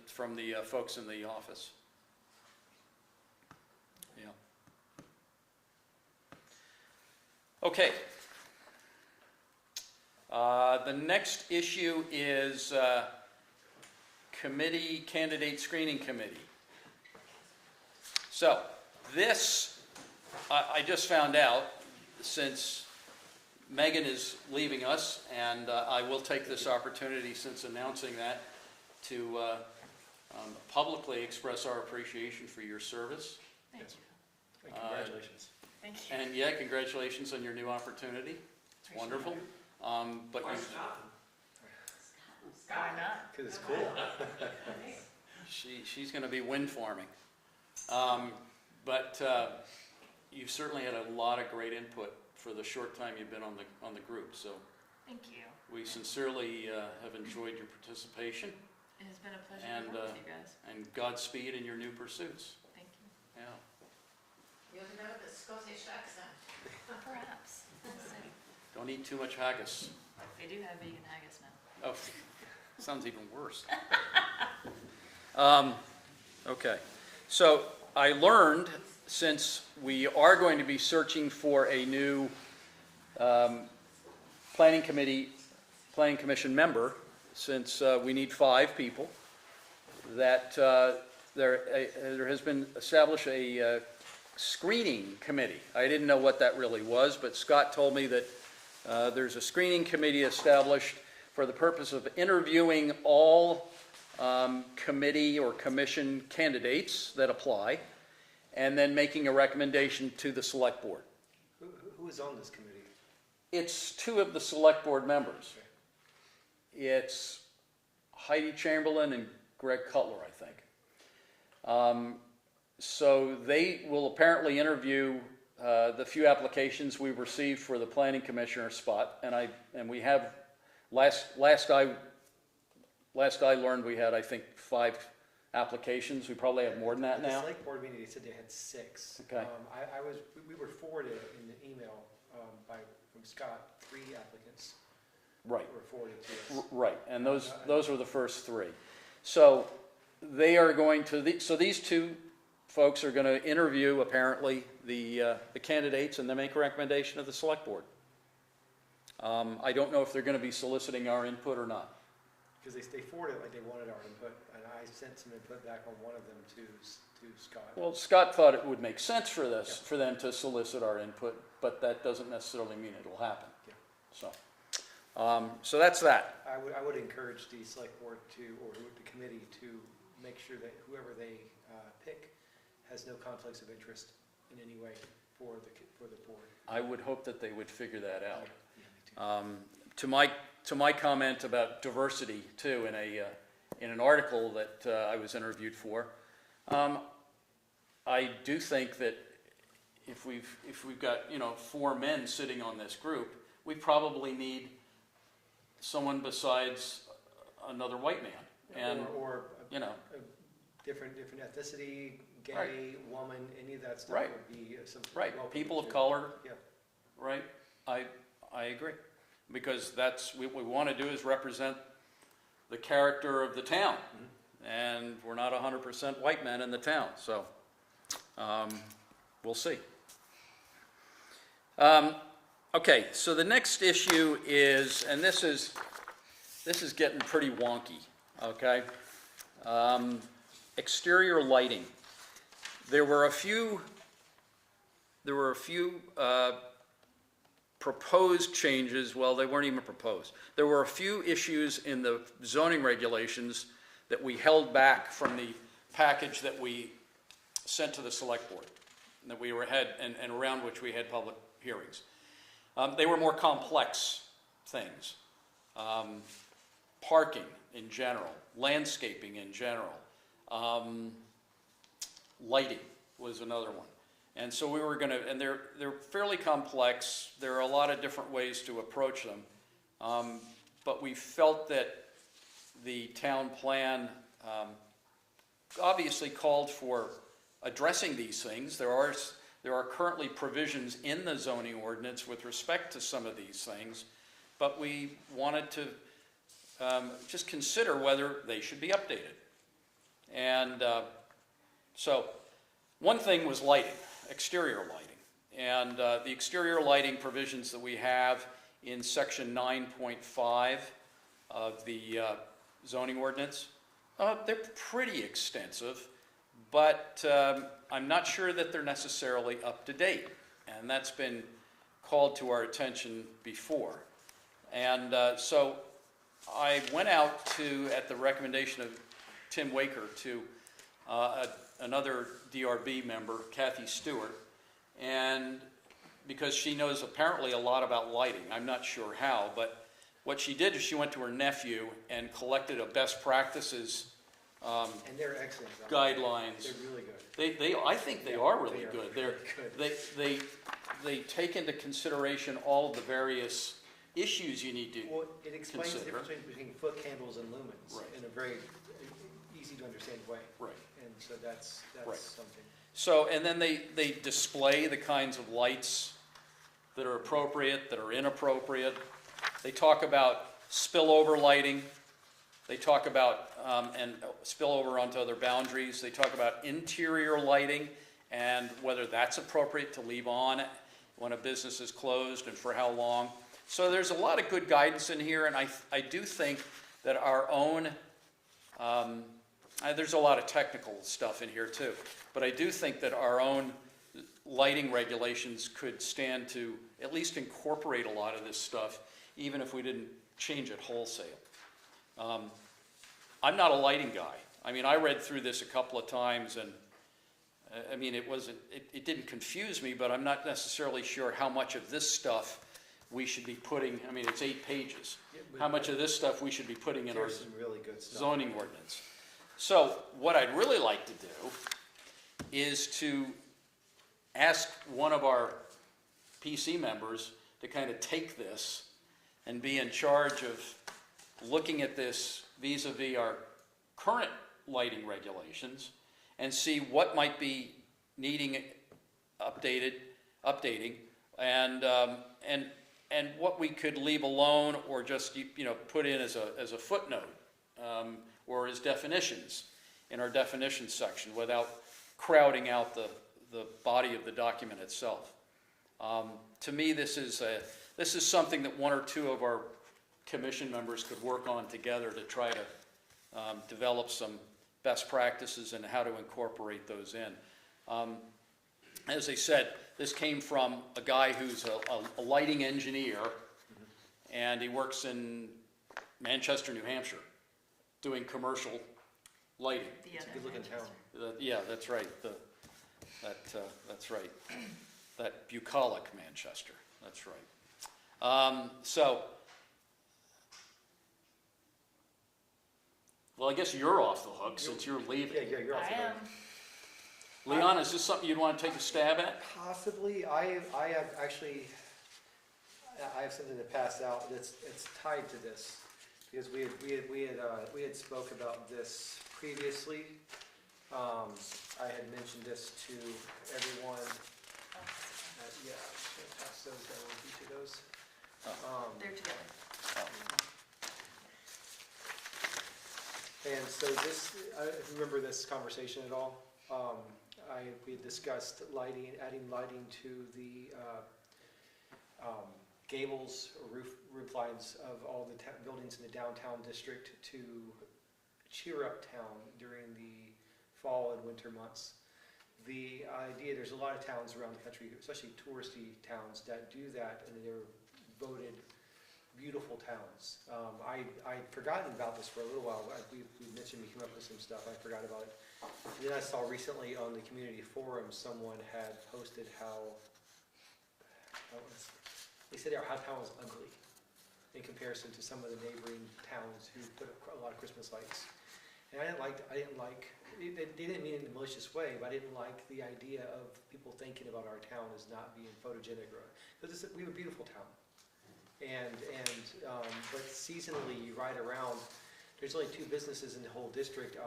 folks in the office. Yeah. Okay. The next issue is Committee Candidate Screening Committee. So, this, I just found out, since Megan is leaving us, and I will take this opportunity, since announcing that, to publicly express our appreciation for your service. Thank Yes. you. And congratulations. Thank you. And yeah, congratulations on your new opportunity. It's wonderful. But Why you, stop? Why not? Because it's cool. she's going to be wind farming. But you've certainly had a lot of great input for the short time you've been on the group. So Thank you. we sincerely have enjoyed your participation, It has been a pleasure And, to work with you guys. and Godspeed in your new pursuits. Thank you. Yeah. You'll develop a Scottish accent. Perhaps. We'll see. Don't eat too much haggis. They do have vegan haggis now. Oh, sounds even worse. Okay, so I learned, since we are going to be searching for a new planning commission member, since we need 5 people, that there has been established a screening committee. I didn't know what that really was, but Scott told me that there's a screening committee established for the purpose of interviewing all committee or commission candidates that apply, and then making a recommendation to the select board. Who is on this committee? It's 2 of the select board members. It's Heidi Chamberlain and Greg Cutler, I think. So they will apparently interview the few applications we've received for the planning commissioner spot, and we have last I learned we had, I think, 5 applications. We probably have more than that At the now. select board meeting, they said they had 6. Okay. We were forwarded in the email from Scott, 3 applicants Right. were forwarded to us. Right, and those were the first 3. So they are going to, so these 2 folks are going to interview, apparently, the candidates, and then make a recommendation to the select board. I don't know if they're going to be soliciting our input or not. Because they forwarded it like they wanted our input, and I sent some input back on one of them to Scott. Well, Scott thought it would make sense for them to solicit our input, but that doesn't necessarily mean it'll happen. Yeah. So that's that. I would encourage the select board or the committee to make sure that whoever they pick has no conflicts of interest in any way for the board. I would hope that they would figure that out. Yeah, me too. To my comment about diversity too, in an article that I was interviewed for, I do think that if we've got 4 men sitting on this group, we probably need someone besides another white man, and Or you know, a different ethnicity, gay, Right. woman, any of that stuff Right. would be something. right, welcome people of to- color, Yeah. right? I agree, because that's what we want to do, is represent the character of the town, and we're not 100% white men in the town, so we'll see. Okay, so the next issue is, and this is getting pretty wonky, okay? Exterior lighting. There were a few proposed changes. Well, they weren't even proposed. There were a few issues in the zoning regulations that we held back from the package that we sent to the select board, that we had, and around which we had public hearings. They were more complex things. Parking in general, landscaping in general, lighting was another one. And so we were going to, and they're fairly complex. There are a lot of different ways to approach them. But we felt that the town plan obviously called for addressing these things. There are currently provisions in the zoning ordinance with respect to some of these things, but we wanted to just consider whether they should be updated. And so one thing was lighting, exterior lighting. And the exterior lighting provisions that we have in section 9.5 of the zoning ordinance They're pretty extensive, but I'm not sure that they're necessarily up to date. And that's been called to our attention before. And so I went out to, at the recommendation of Tim Waker, to another DRB member, Kathy Stewart, and because she knows apparently a lot about lighting. I'm not sure how, but what she did is she went to her nephew and collected a best practices And they're excellent. guidelines. They're really good. I think they are really They are good. really good. They take into consideration all of the various issues you need to. Well, it explains the Consider. difference between foot candles and lumens Right. in a very easy to understand way. Right. And so that's Right. something. So, and then they display the kinds of lights that are appropriate, that are inappropriate. They talk about spillover lighting. They talk about, and spillover onto other boundaries. They talk about interior lighting and whether that's appropriate to leave on when a business is closed and for how long. So there's a lot of good guidance in here, and I do think that our own, there's a lot of technical stuff in here too, but I do think that our own lighting regulations could stand to at least incorporate a lot of this stuff, even if we didn't change it wholesale. I'm not a lighting guy. I mean, I read through this a couple of times, and I mean, it didn't confuse me, but I'm not necessarily sure how much of this stuff we should be putting, I mean, it's 8 pages. How much of this stuff we should be putting in our There's some really good stuff. zoning ordinance. So what I'd really like to do is to ask one of our PC members to kind of take this and be in charge of looking at this vis-a-vis our current lighting regulations and see what might be needing updating, and what we could leave alone or just put in as a footnote or as definitions in our definitions section without crowding out the body of the document itself. To me, this is something that one or two of our commission members could work on together to try to develop some best practices and how to incorporate those in. As I said, this came from a guy who's a lighting engineer, and he works in Manchester, New Hampshire, doing commercial lighting. It's a good looking town. Yeah, that's right. That's right. That bucolic Manchester. That's right. Well, I guess you're off the hook since you're leaving. Yeah, you're off the I hook. am. Leon, is this something you'd want to take a stab at? Possibly. I have actually, I have something to pass out that's tied to this, because we had spoke about this previously. I had mentioned this to everyone. Yeah, I'm just gonna pass those down, each of those. They're together. And so this, if you remember this conversation at all, we had discussed lighting, adding lighting to the gables or roof lines of all the buildings in the downtown district to cheer up town during the fall and winter months. The idea, there's a lot of towns around the country, especially touristy towns, that do that, and they're voted beautiful towns. I'd forgotten about this for a little while. We mentioned we came up with some stuff. I forgot about it. And then I saw recently on the community forum, someone had posted they said how town was ugly in comparison to some of the neighboring towns who put up a lot of Christmas lights. And they didn't mean it in a malicious way, but I didn't like the idea of people thinking about our town as not being photogenic, because we have a beautiful town. But seasonally, you ride around, there's only 2 businesses in the whole district,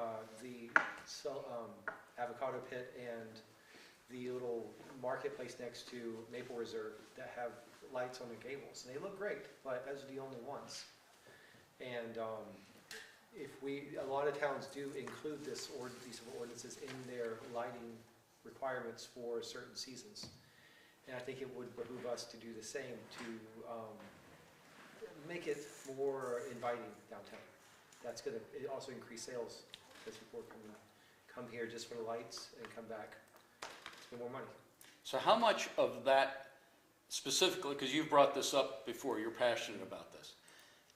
the Avocado Pit and the little marketplace next to Maple Reserve that have lights on the gables. And they look great, but those are the only ones. And a lot of towns do include these ordinances in their lighting requirements for certain seasons. And I think it would behoove us to do the same to make it more inviting downtown. That's going to also increase sales because people can come here just for the lights and come back, spend more money. So how much of that specifically, because you've brought this up before, you're passionate about this,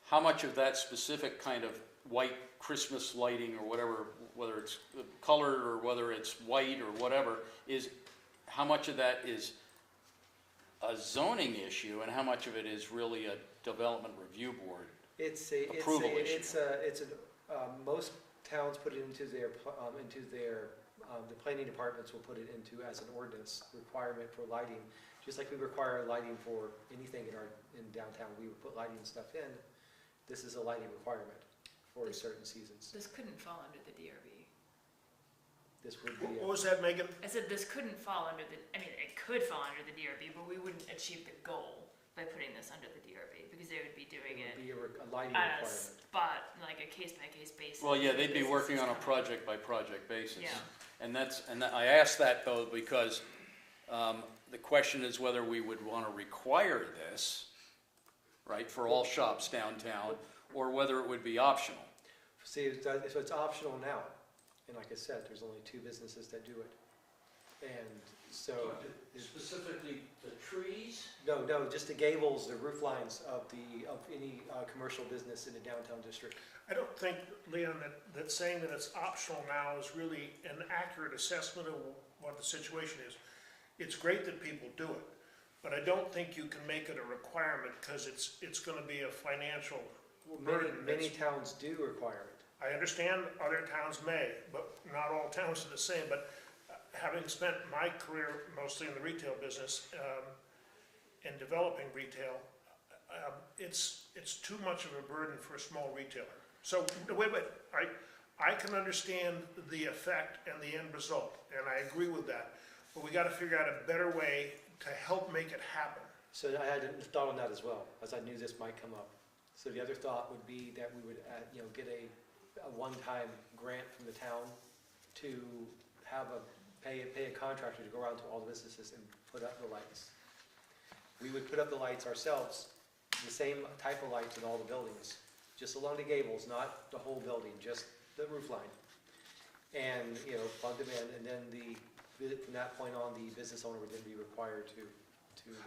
how much of that specific kind of white Christmas lighting or whatever, whether it's colored or whether it's white or whatever, how much of that is a zoning issue and how much of it is really a development review board? Approval issue. Most towns put it into their, the planning departments will put it into as an ordinance requirement for lighting. Just like we require lighting for anything in downtown, we would put lighting stuff in. This is a lighting requirement for certain seasons. This couldn't fall under the DRB. This would be, What was that, Megan? I said this couldn't fall under the, I mean, it could fall under the DRB, but we wouldn't achieve the goal by putting this under the DRB, because they would be doing it it would be a lighting on a requirement. spot, like a case-by-case basis. Well, yeah, they'd be Business working on a is coming. project-by-project basis. Yeah. And I asked that though because the question is whether we would want to require this, right, for all shops downtown, or whether it would be optional. See, so it's optional now, and like I said, there's only 2 businesses that do it. And so, Specifically, the trees? no, just the gables, the roof lines of any commercial business in the downtown district. I don't think, Leon, that saying that it's optional now is really an accurate assessment of what the situation is. It's great that people do it, but I don't think you can make it a requirement because it's gonna be a financial burden. Many towns do require it. I understand other towns may, but not all towns are the same. But having spent my career mostly in the retail business and developing retail, it's too much of a burden for a small retailer. So wait, I can understand the effect and the end result, and I agree with that. But we got to figure out a better way to help make it happen. So I had a thought on that as well, as I knew this might come up. So the other thought would be that we would, get a one-time grant from the town to have pay a contractor to go around to all the businesses and put up the lights. We would put up the lights ourselves, the same type of lights in all the buildings, just along the gables, not the whole building, just the roof line. And, plug them in, and then from that point on, the business owner would then be required to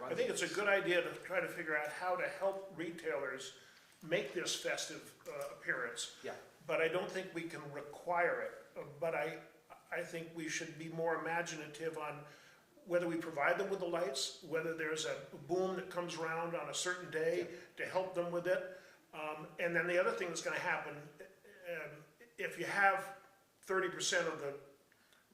run. I think it's a good idea to try to figure out how to help retailers make this festive appearance. Yeah. But I don't think we can require it. But I think we should be more imaginative on whether we provide them with the lights, whether there's a boom that comes around on a certain day to help them with it. And then the other thing that's going to happen, if you have 30% of the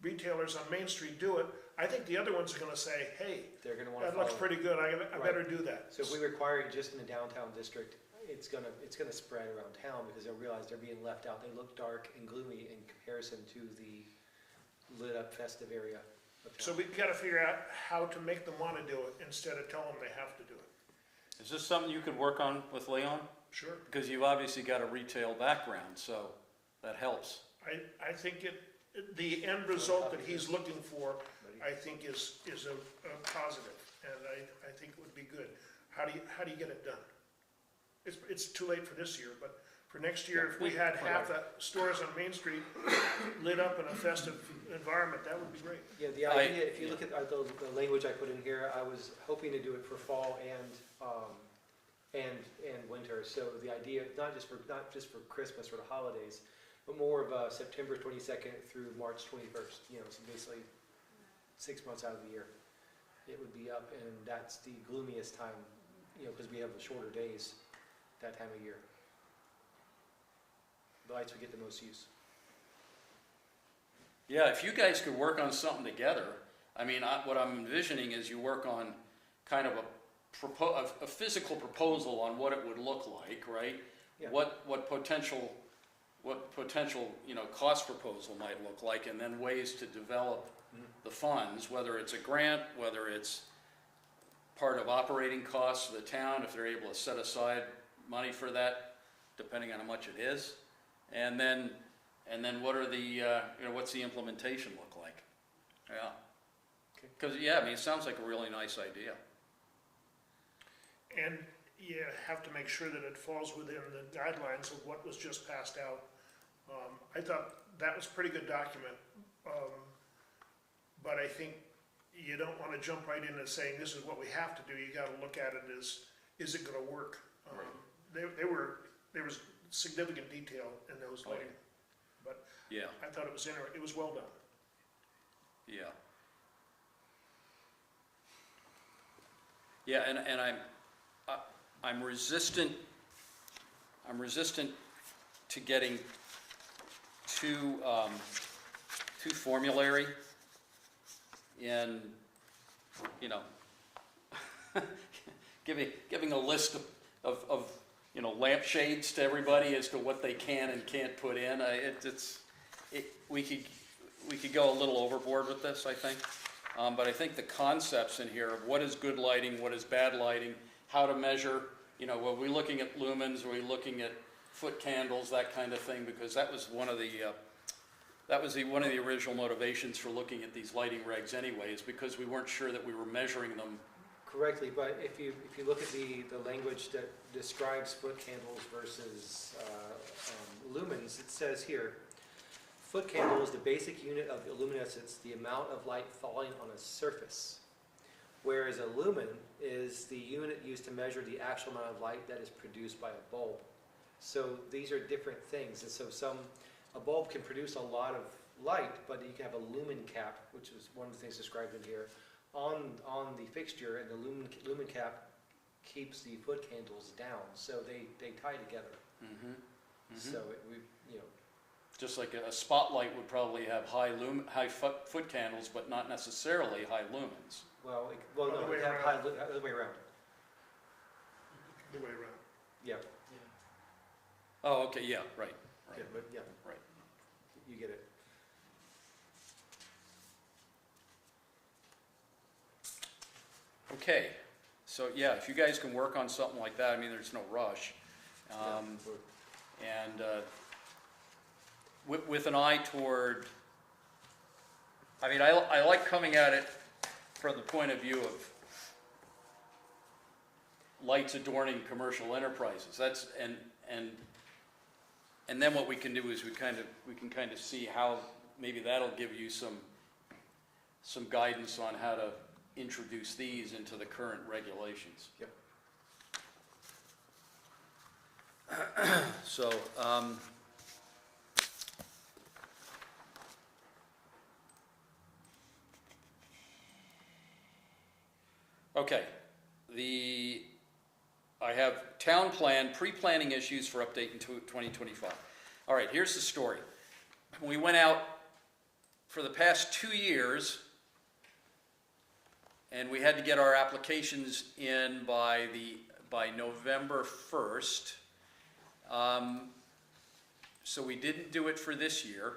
retailers on Main Street do it, I think the other ones are going to say, hey, They're going to want to that looks pretty good, I better do that. So if we require it just in the downtown district, it's gonna spread around town because they'll realize they're being left out. They look dark and gloomy in comparison to the lit up festive area of So town. we've got to figure out how to make them want to do it instead of tell them they have to do it. Is this something you could work on with Leon? Sure. Because you've obviously got a retail background, so that helps. I think the end result that he's looking for, I think is a positive, and I think it would be good. How do you get it done? It's too late for this year, but for next year, if we had half the stores on Main Street lit up in a festive environment, that would be great. Yeah, the idea, if you look at the language I put in here, I was hoping to do it for fall and winter. So the idea, not just for Christmas or the holidays, but more of September 22nd through March 21st. So basically 6 months out of the year, it would be up, and that's the gloomiest time, because we have the shorter days that time of year. The lights would get the most use. Yeah, if you guys could work on something together, I mean, what I'm envisioning is you work on kind of a physical proposal on what it would look like, right? Yeah. What potential, cost proposal might look like, and then ways to develop the funds, whether it's a grant, whether it's part of operating costs of the town, if they're able to set aside money for that, depending on how much it is. And then what are the, what's the implementation look like? Yeah. Because, it sounds like a really nice idea. And you have to make sure that it falls within the guidelines of what was just passed out. I thought that was a pretty good document. But I think you don't want to jump right into saying this is what we have to do. You got to look at it as, is it going to work? There was significant detail in those Oh, yeah. lighting, but Yeah, I thought it was well done. yeah. Yeah, and I'm resistant to getting too formulary in, you know, giving a list of you know, lampshades to everybody as to what they can and can't put in. We could go a little overboard with this, I think. But I think the concepts in here of what is good lighting, what is bad lighting, how to measure, you know, are we looking at lumens, are we looking at foot candles, that kind of thing, because that was one of the original motivations for looking at these lighting regs anyways, because we weren't sure that we were measuring them. Correctly, but if you look at the language that describes foot candles versus lumens, it says here, foot candle is the basic unit of luminescence, the amount of light falling on a surface. Whereas a lumen is the unit used to measure the actual amount of light that is produced by a bulb. So these are different things, and so a bulb can produce a lot of light, but you can have a lumen cap, which is one of the things described in here, on the fixture, and the lumen cap keeps the foot candles down, so they tie together. Mm-hmm. So you know. Just like a spotlight would probably have high foot candles, but not necessarily high lumens. Well, Other no, way we have around. other way around. The way around. Yeah, Oh, okay, yeah, right. yeah, but yeah, Right. you get it. Okay, so yeah, if you guys can work on something like that, I mean, there's no rush. Yeah, And with an eye toward, I mean, I like coming at it from the point of view of lights adorning commercial enterprises. That's, and then what we can do is we can kind of see how, maybe that'll give you some guidance on how to introduce these into the current regulations. Yep. So, okay, I have town plan, pre-planning issues for update in 2025. All right, here's the story. We went out for the past 2 years, and we had to get our applications in by November 1st. So we didn't do it for this year,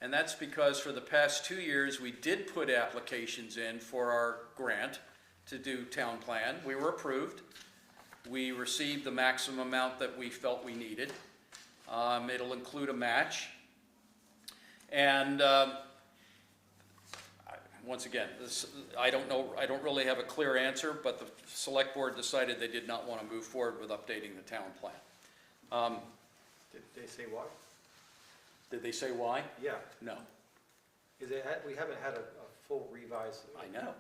and that's because for the past 2 years, we did put applications in for our grant to do town plan. We were approved. We received the maximum amount that we felt we needed. It'll include a match. And once again, I don't really have a clear answer, but the select board decided they did not want to move forward with updating the town plan. Did they say why? Did they say why? Yeah, No. because we haven't had a full revise. I know.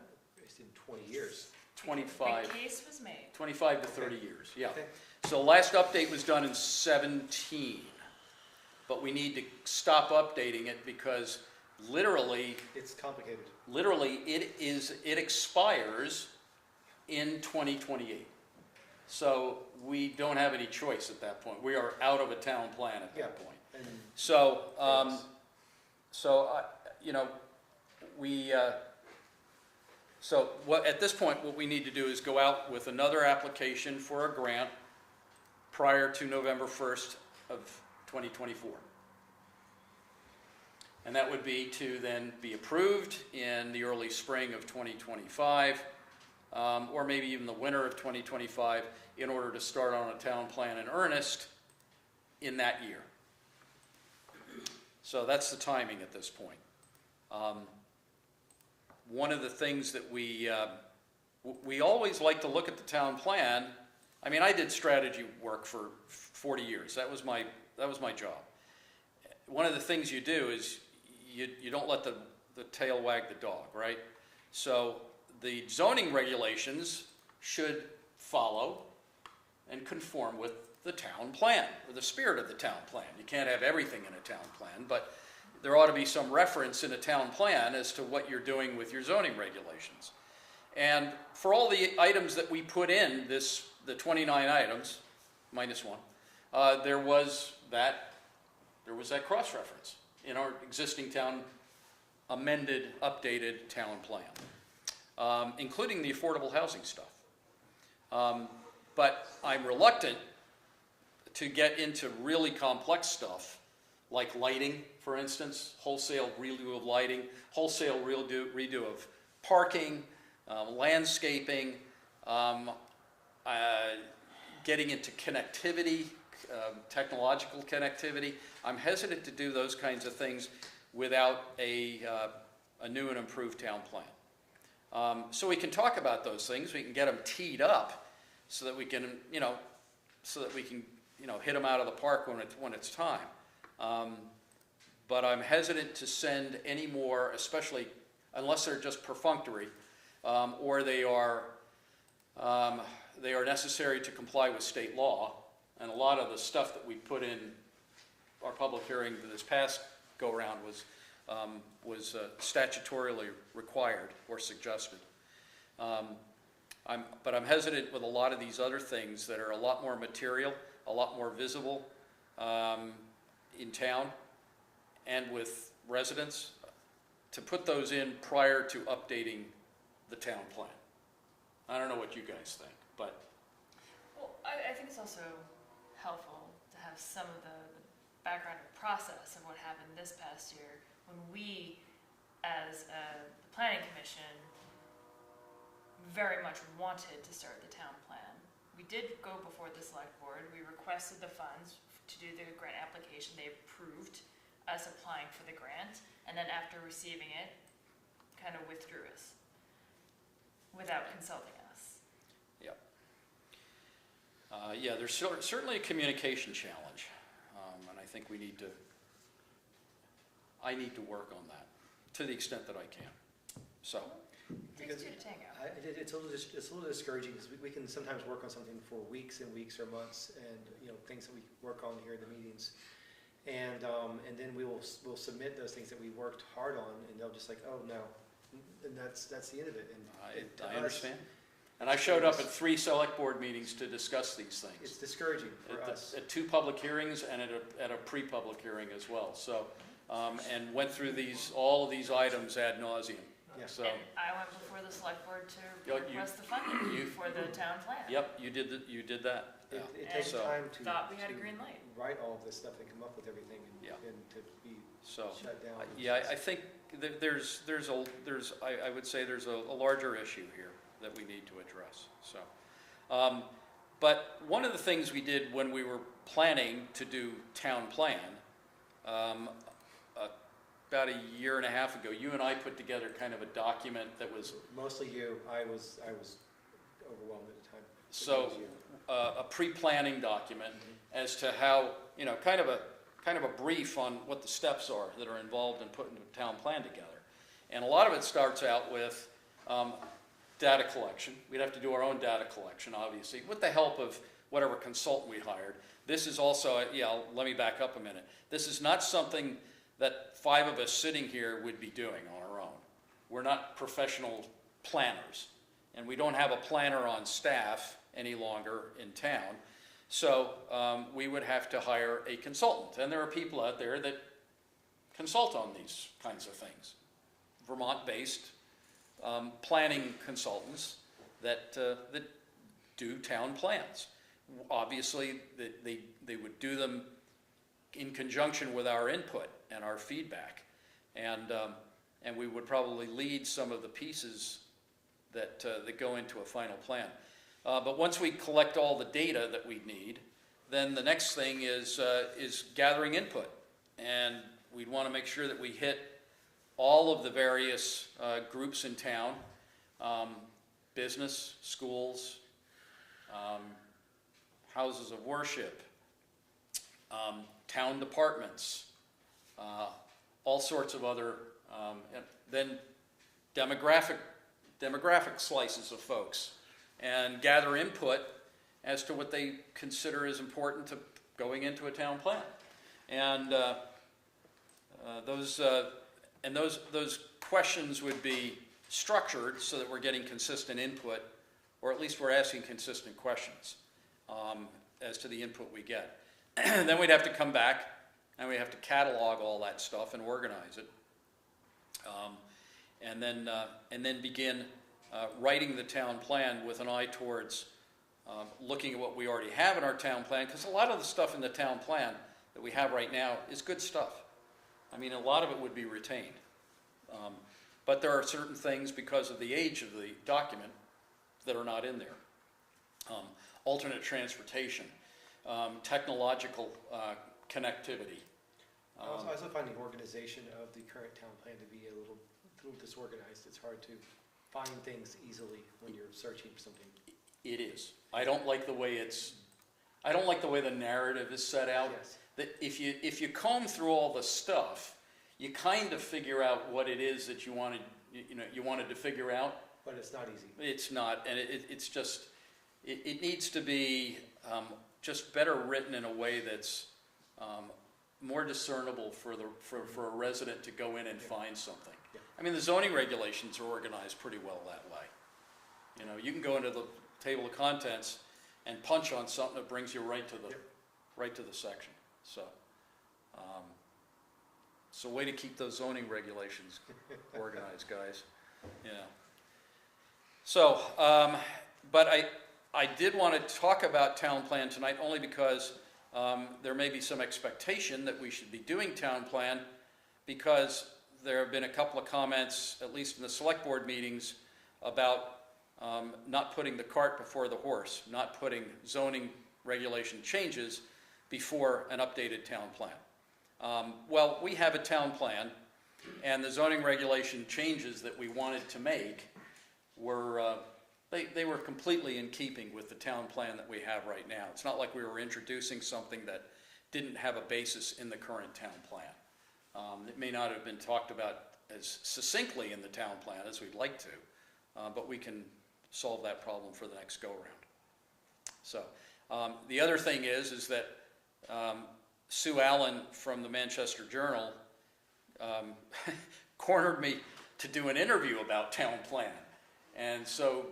It's in 20 years. 25 The case was made. 25 to 30 years, yeah. Okay. So last update was done in 17, but we need to stop updating it because literally It's complicated. it expires in 2028. So we don't have any choice at that point. We are out of a town plan at Yeah. that point. And So, Thanks. you know, at this point, what we need to do is go out with another application for a grant prior to November 1st of 2024. And that would be to then be approved in the early spring of 2025, or maybe even the winter of 2025, in order to start on a town plan in earnest in that year. So that's the timing at this point. One of the things that we always like to look at the town plan. I mean, I did strategy work for 40 years. That was my job. one of the things you do is you don't let the tail wag the dog, right? So the zoning regulations should follow and conform with the town plan, or the spirit of the town plan. You can't have everything in a town plan, but there ought to be some reference in a town plan as to what you're doing with your zoning regulations. And for all the items that we put in, the 29 items, minus one, there was that cross-reference in our existing town, amended, updated town plan, including the affordable housing stuff. But I'm reluctant to get into really complex stuff, like lighting, for instance, wholesale redo of lighting, wholesale redo of parking, landscaping, getting into connectivity, technological connectivity. I'm hesitant to do those kinds of things without a new and improved town plan. So we can talk about those things. We can get them teed up so that we can, hit them out of the park when it's time. But I'm hesitant to send any more, especially unless they're just perfunctory, or they are necessary to comply with state law. And a lot of the stuff that we put in our public hearing this past go-around was statutorily required or suggested. But I'm hesitant with a lot of these other things that are a lot more material, a lot more visible in town and with residents, to put those in prior to updating the town plan. I don't know what you guys think, but. Well, I think it's also helpful to have some of the background or process of what happened this past year when we, as the planning commission, very much wanted to start the town plan. We did go before the select board. We requested the funds to do the grant application. They approved us applying for the grant, and then after receiving it, kind of withdrew us without consulting us. Yep. Yeah, there's certainly a communication challenge, and I think I need to work on that to the extent that I can. So. Takes two to tango. It's a little discouraging because we can sometimes work on something for weeks and weeks or months, and things that we work on here in the meetings, and then we'll submit those things that we worked hard on, and they'll just like, oh no, and that's the end of it. And I understand. And I showed up at 3 select board meetings to discuss these things. It's discouraging for us. At 2 public hearings and at a pre-public hearing as well. So, and went through all of these items ad nauseum. Yeah. So. And I went before the select board to request the funding for the town plan. Yep, you did that. It takes And time to. thought we had a green light. Write all of this stuff and come up with everything and to be shut down. Yeah, I think that I would say there's a larger issue here that we need to address. So, but one of the things we did when we were planning to do town plan, about a year and a half ago, you and I put together kind of a document that was Mostly you. I was overwhelmed at the time. so a pre-planning document as to how, kind of a brief on what the steps are that are involved in putting a town plan together. And a lot of it starts out with data collection. We'd have to do our own data collection, obviously, with the help of whatever consultant we hired. This is also, let me back up a minute. This is not something that 5 of us sitting here would be doing on our own. We're not professional planners, and we don't have a planner on staff any longer in town. So we would have to hire a consultant, and there are people out there that consult on these kinds of things. Vermont-based planning consultants that do town plans. Obviously, they would do them in conjunction with our input and our feedback, and we would probably lead some of the pieces that go into a final plan. But once we collect all the data that we need, then the next thing is gathering input, and we'd want to make sure that we hit all of the various groups in town, business, schools, houses of worship, town departments, all sorts of other, and then demographic slices of folks, and gather input as to what they consider is important to going into a town plan. And those questions would be structured so that we're getting consistent input, or at least we're asking consistent questions as to the input we get. Then we'd have to come back and we have to catalog all that stuff and organize it. And then begin writing the town plan with an eye towards looking at what we already have in our town plan, because a lot of the stuff in the town plan that we have right now is good stuff. I mean, a lot of it would be retained. But there are certain things, because of the age of the document, that are not in there. Alternate transportation, technological connectivity. I also find the organization of the current town plan to be a little disorganized. It's hard to find things easily when you're searching for something. It is. I don't like the way the narrative is set out. Yes. That if you comb through all the stuff, you kind of figure out what it is that you wanted to figure out. But it's not easy. It's not, and it's just, it needs to be just better written in a way that's more discernible for a resident to go in and find something. Yeah. I mean, the zoning regulations are organized pretty well that way. You know, you can go into the table of contents and punch on something that brings you right to the section. So, so way to keep those zoning regulations organized, guys. Yeah. So, but I did want to talk about town plan tonight only because there may be some expectation that we should be doing town plan, because there have been a couple of comments, at least in the select board meetings, about not putting the cart before the horse, not putting zoning regulation changes before an updated town plan. Well, we have a town plan, and the zoning regulation changes that we wanted to make were, they were completely in keeping with the town plan that we have right now. It's not like we were introducing something that didn't have a basis in the current town plan. It may not have been talked about as succinctly in the town plan as we'd like to, but we can solve that problem for the next go-around. So, the other thing is that Sue Allen from the Manchester Journal cornered me to do an interview about town plan. And so,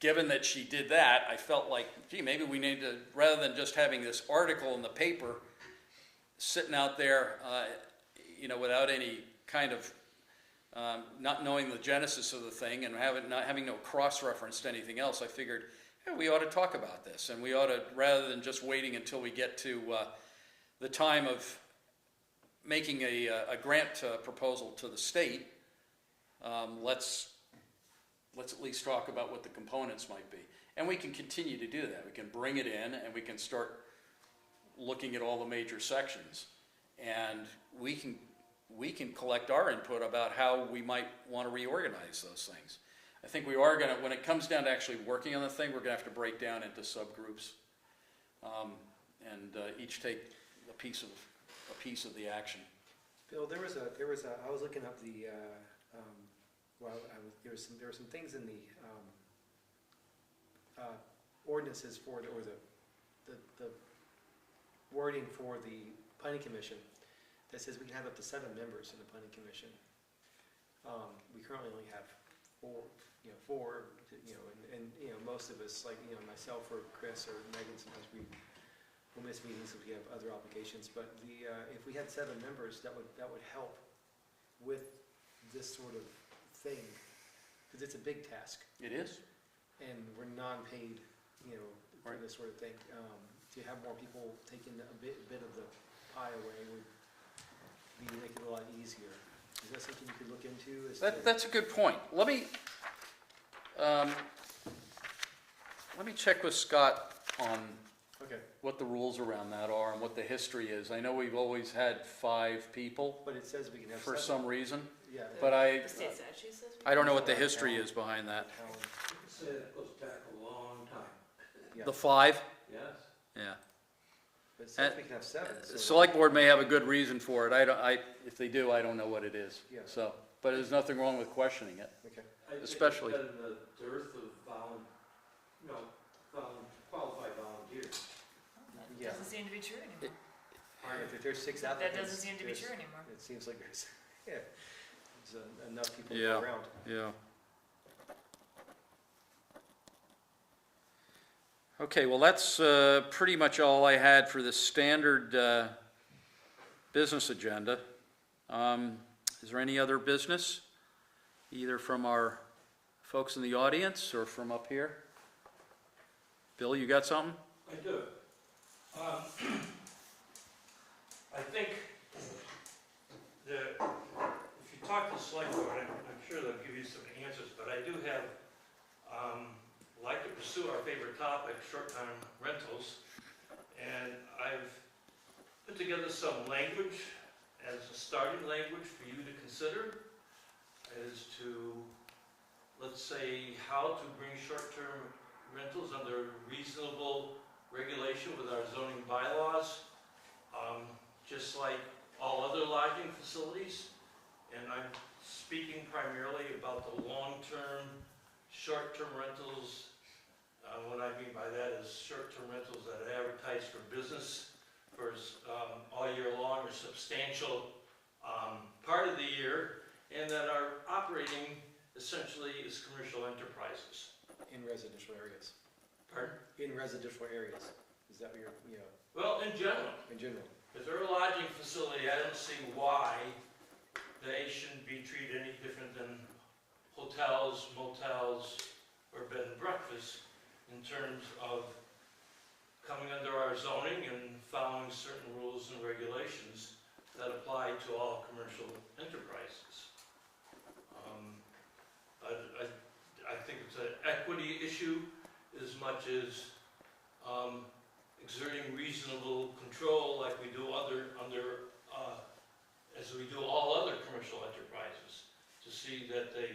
given that she did that, I felt like, gee, maybe we need to, rather than just having this article in the paper sitting out there, without any kind of, not knowing the genesis of the thing and not having no cross-reference to anything else, I figured, hey, we ought to talk about this. And we ought to, rather than just waiting until we get to the time of making a grant proposal to the state, let's at least talk about what the components might be. And we can continue to do that. We can bring it in and we can start looking at all the major sections. And we can collect our input about how we might want to reorganize those things. I think we are going to, when it comes down to actually working on the thing, we're going to have to break down into subgroups and each take a piece of the action. Bill, there was I was looking up the, there were some things in the ordinances for the wording for the planning commission that says we can have up to 7 members in the planning commission. We currently only have 4, and most of us, like, myself or Chris or Megan, sometimes we'll miss meetings if we have other obligations, but if we had 7 members, that would help with this sort of thing, because it's a big task. It is. And we're non-paid, for this sort of thing. To have more people taking a bit of the pie away would make it a lot easier. Is that something you could look into? That's a good point. Let me check with Scott on what the rules around that are and what the history is. I know we've always had 5 people. But it says we can have for 7. some reason. Yeah. But The state statute says. I don't know what the history is behind that. It goes back a long time. Yeah. The 5? Yes. Yeah. But it says we can have 7. so- The select board may have a good reason for it. If they do, I don't know what it is. Yeah. So, but there's nothing wrong with questioning it. Okay. I think Especially- it's been the dearth of qualified volunteers. That Yeah. doesn't seem to be true anymore. If there's 6 That applicants. doesn't seem to be there's- true anymore. It seems like there's, yeah, there's enough people to Yeah. go around. Yeah. Okay, well, that's pretty much all I had for the standard business agenda. Is there any other business, either from our folks in the audience or from up here? Bill, you got something? I do. I think that if you talk to the select board, I'm sure they'll give you some answers, but I do have, like to pursue our favorite topic, short-term rentals. And I've put together some language as a starting language for you to consider as to, let's say, how to bring short-term rentals under reasonable regulation with our zoning bylaws, just like all other lodging facilities. And I'm speaking primarily about the long-term, short-term rentals. What I mean by that is short-term rentals that are advertised for business for all year long or substantial part of the year, and that are operating essentially as commercial enterprises. In residential areas. Pardon? In residential areas. Is that what you're, Well, in general, in general? if they're a lodging facility, I don't see why they shouldn't be treated any different than hotels, motels, or bed and breakfast in terms of coming under our zoning and following certain rules and regulations that apply to all commercial enterprises. I think it's an equity issue as much as exerting reasonable control like we do as we do all other commercial enterprises, to see that they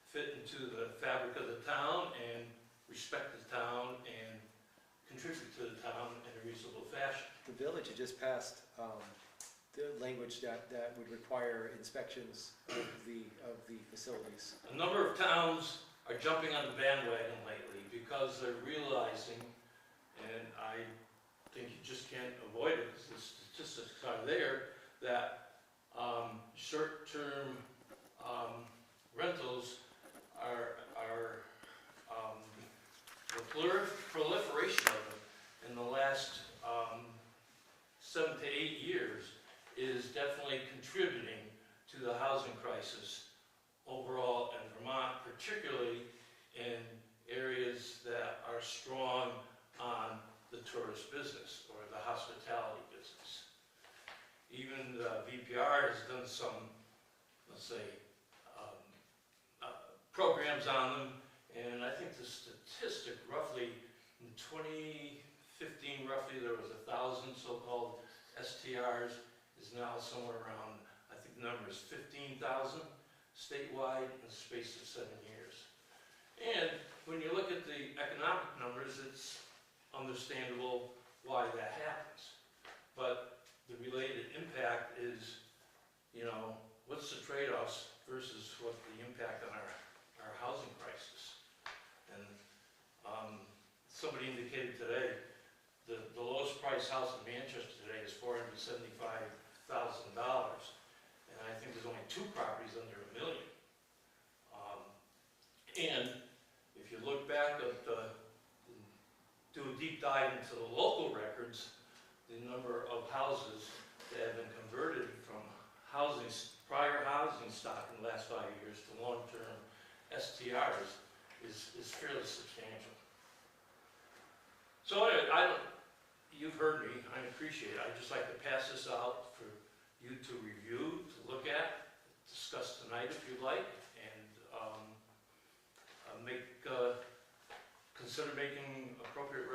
fit into the fabric of the town and respect the town and contribute to the town in a reasonable fashion. The village had just passed the language that would require inspections of the facilities. A number of towns are jumping on the bandwagon lately because they're realizing, and I think you just can't avoid it because the statistics are there, that short-term rentals are the proliferation of them in the last 7 to 8 years is definitely contributing to the housing crisis overall in Vermont, particularly in areas that are strong on the tourist business or the hospitality business. Even the VPR has done some, let's say, programs on them, and I think the statistic roughly in 2015, roughly there was 1,000 so-called STRs, is now somewhere around, I think the number is 15,000 statewide in the space of 7 years. And when you look at the economic numbers, it's understandable why that happens. But the related impact is, what's the trade-offs versus what the impact on our housing crisis. And somebody indicated today, the lowest priced house in Manchester today is $475,000. And I think there's only 2 properties under $1 million. And if you look back at do a deep dive into the local records, the number of houses that have been converted from prior housing stock in the last 5 years to long-term STRs is fairly substantial. So anyway, you've heard me, I appreciate it. I'd just like to pass this out for you to review, to look at, discuss tonight if you'd like, and consider making appropriate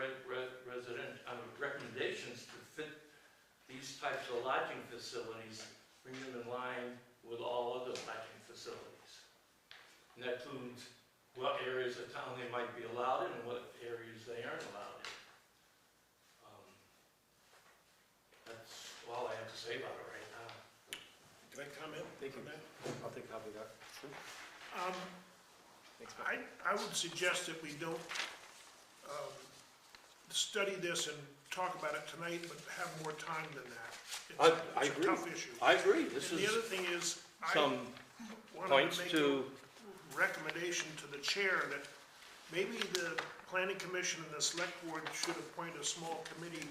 recommendations to fit these types of lodging facilities, bring them in line with all other lodging facilities. And that includes what areas of town they might be allowed in and what areas they aren't allowed in. say about it right now. Can I comment Thank you. on that? I'll take a copy of that. Thanks, Matt. I would suggest that we don't study this and talk about it tonight, but have more time than that. I It's a agree. tough issue. I agree, this And the is other thing is, I some wanted points to make to, a recommendation to the chair that maybe the planning commission and the select board should appoint a small committee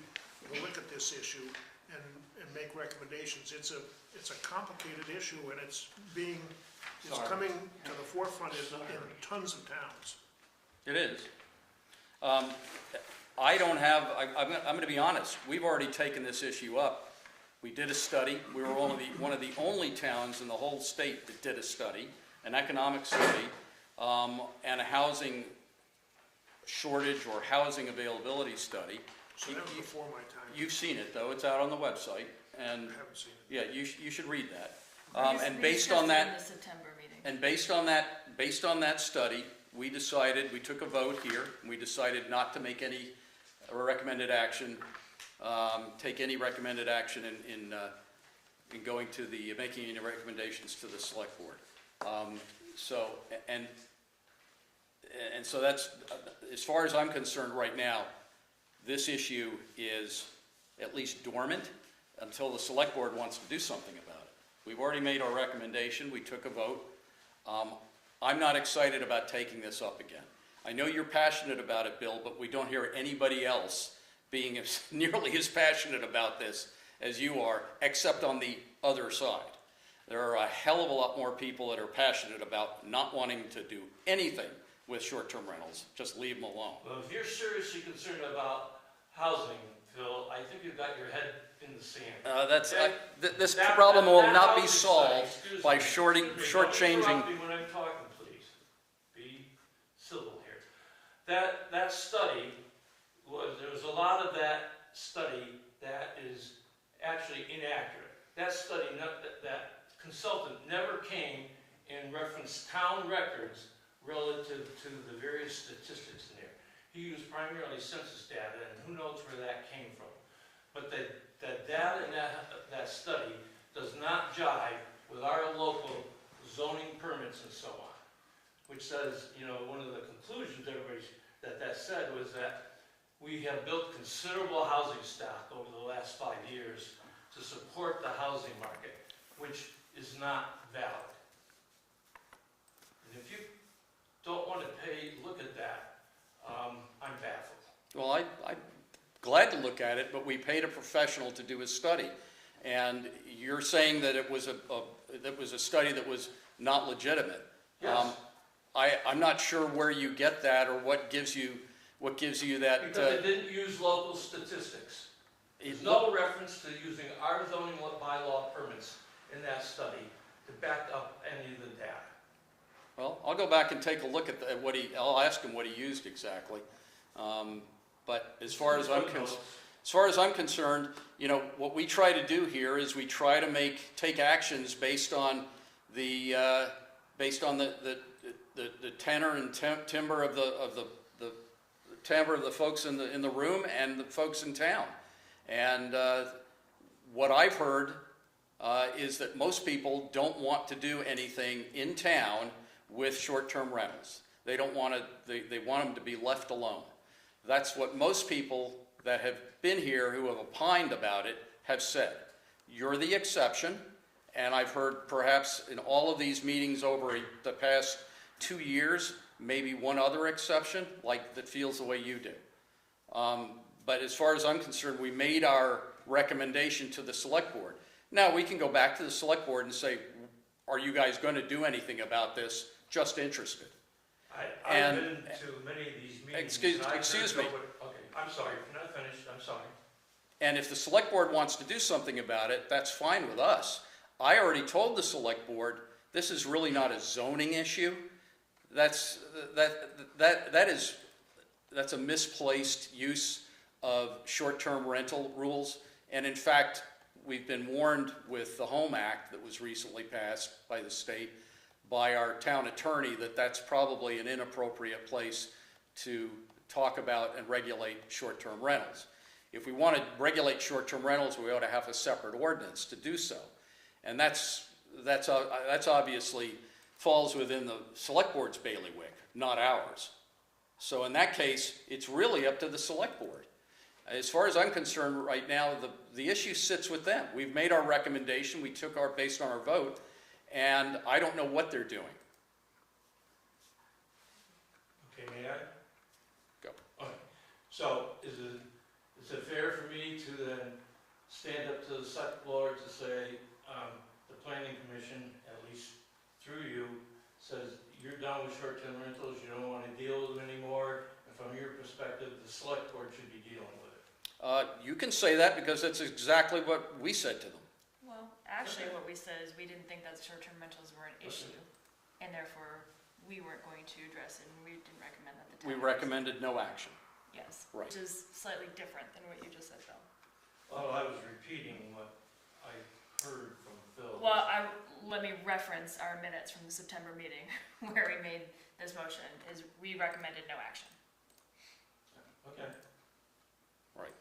to look at this issue and make recommendations. It's a complicated issue, and it's coming to the forefront in tons of towns. It is. I don't have, I'm gonna be honest, we've already taken this issue up. We did a study, we were one of the only towns in the whole state that did a study, an economic study, and a housing shortage or housing availability study. So that was before my time. You've seen it, though, it's out on the website, I and, haven't seen it. yeah, you should read that. We And discussed based it on in that, the September meeting. and based on that study, we took a vote here, and we decided not to make any recommended action, take any recommended action in going to making any recommendations to the select board. So that's, as far as I'm concerned right now, this issue is at least dormant until the select board wants to do something about it. We've already made our recommendation, we took a vote. I'm not excited about taking this up again. I know you're passionate about it, Bill, but we don't hear anybody else being nearly as passionate about this as you are, except on the other side. There are a hell of a lot more people that are passionate about not wanting to do anything with short-term rentals. Just leave them alone. well, if you're seriously concerned about housing, Phil, I think you've got your head in the sand. This That- problem will that not be housing solved study, excuse by me. shortchanging. Don't interrupt me when I'm talking, please. Be civil here. That study there was a lot of that study that is actually inaccurate. That study, that consultant never came and referenced town records relative to the various statistics in there. He used primarily census data, and who knows where that came from. But the data in that study does not jive with our local zoning permits and so on, which says, one of the conclusions that said was that we have built considerable housing stock over the last 5 years to support the housing market, which is not valid. And if you don't want to look at that, I'm baffled. Well, I'm glad to look at it, but we paid a professional to do a study. And you're saying that it was a study that was not legitimate. Yes. I'm not sure where you get that or what gives you that. Because it didn't use local statistics. There's no reference to using our zoning bylaw permits in that study to back up any of the data. Well, I'll go back and take a look at I'll ask him what he used exactly. But as far as I'm concerned, what we try to do here is we try to take actions based on the tenor and timbre of the timbre of the folks in the room and the folks in town. And what I've heard is that most people don't want to do anything in town with short-term rentals. They don't want to. They want them to be left alone. That's what most people that have been here who have opined about it have said. You're the exception, and I've heard perhaps in all of these meetings over the past 2 years, maybe one other exception, that feels the way you do. But as far as I'm concerned, we made our recommendation to the select board. Now, we can go back to the select board and say, are you guys going to do anything about this? Just interested. I've been to many of these meetings. Excuse me. Okay, I'm sorry, if you're not finished, I'm sorry. And if the select board wants to do something about it, that's fine with us. I already told the select board, this is really not a zoning issue. That's a misplaced use of short-term rental rules. And in fact, we've been warned with the Home Act that was recently passed by the state by our town attorney that that's probably an inappropriate place to talk about and regulate short-term rentals. If we want to regulate short-term rentals, we ought to have a separate ordinance to do so. And that's obviously falls within the select board's bailiwick, not ours. So in that case, it's really up to the select board. As far as I'm concerned right now, the issue sits with them. We've made our recommendation, we took our, based on our vote, and I don't know what they're doing. Okay, may I? Go. Okay, so is it fair for me to then stand up to the select board to say, the planning commission, at least through you, says you're done with short-term rentals, you don't want to deal with them anymore, and from your perspective, the select board should be dealing with it? You can say that because that's exactly what we said to them. Well, actually, what we said is we didn't think that short-term rentals were an issue, and therefore, we weren't going to address it, and we didn't recommend that the town. We recommended no action. Yes, Right. which is slightly different than what you just said, Phil. Well, I was repeating what I heard from Phil. Well, let me reference our minutes from the September meeting where we made this motion, is we recommended no action. Okay. Right.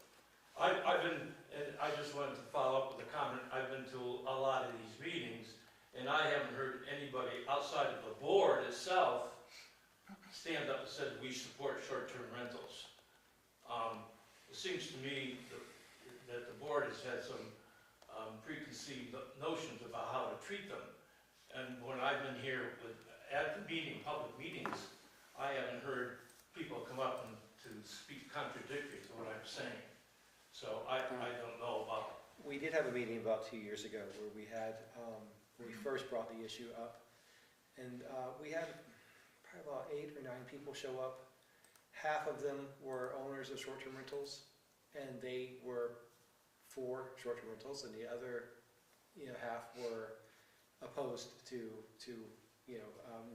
I've been, and I just wanted to follow up with a comment, I've been to a lot of these meetings, and I haven't heard anybody outside of the board itself stand up and said, we support short-term rentals. It seems to me that the board has had some preconceived notions about how to treat them. And when I've been here at the meeting, public meetings, I haven't heard people come up and to speak contradictory to what I'm saying. So I don't know about. We did have a meeting about 2 years ago where we had, when we first brought the issue up, and we had probably about 8 or 9 people show up. Half of them were owners of short-term rentals, and they were for short-term rentals, and the other, half were opposed to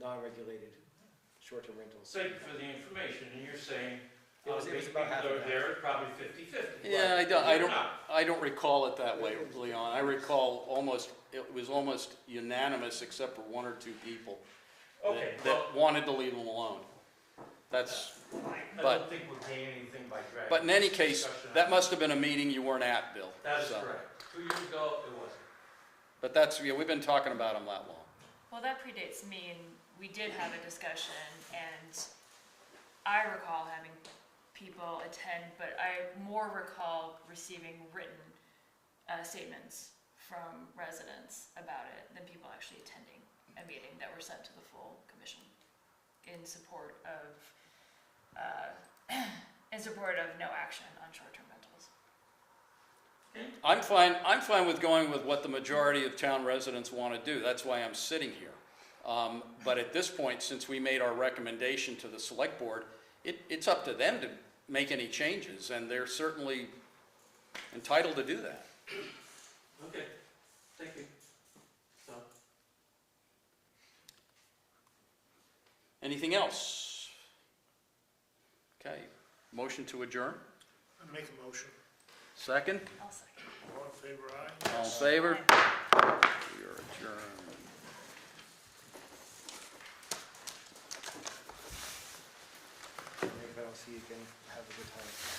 non-regulated short-term rentals. Thank you for the information, and you're saying It was about half people and are half. there, probably 50-50. Yeah, You're not. I don't recall it that way, Leon. I recall it was almost unanimous except for 1 or 2 people Okay, that wanted to leave them alone. I but- don't think we're gaining anything by dragging. But in any this case, discussion that out. must have been a meeting you weren't at, Bill. That is So- correct. 2 years ago, it wasn't. But we've been talking about them that long. Well, that predates me, and we did have a discussion, and I recall having people attend, but I more recall receiving written statements from residents about it than people actually attending a meeting that were sent to the full commission in support of no action on short-term rentals. I'm fine with going with what the majority of town residents want to do. That's why I'm sitting here. But at this point, since we made our recommendation to the select board, it's up to them to make any changes, and they're certainly entitled to do that. Okay, thank you. So, Anything else? Okay, motion to adjourn? I make a motion. Second? I'll second. All in favor, aye? All in favor? Aye. We are adjourned. If I don't see you again, have a good time.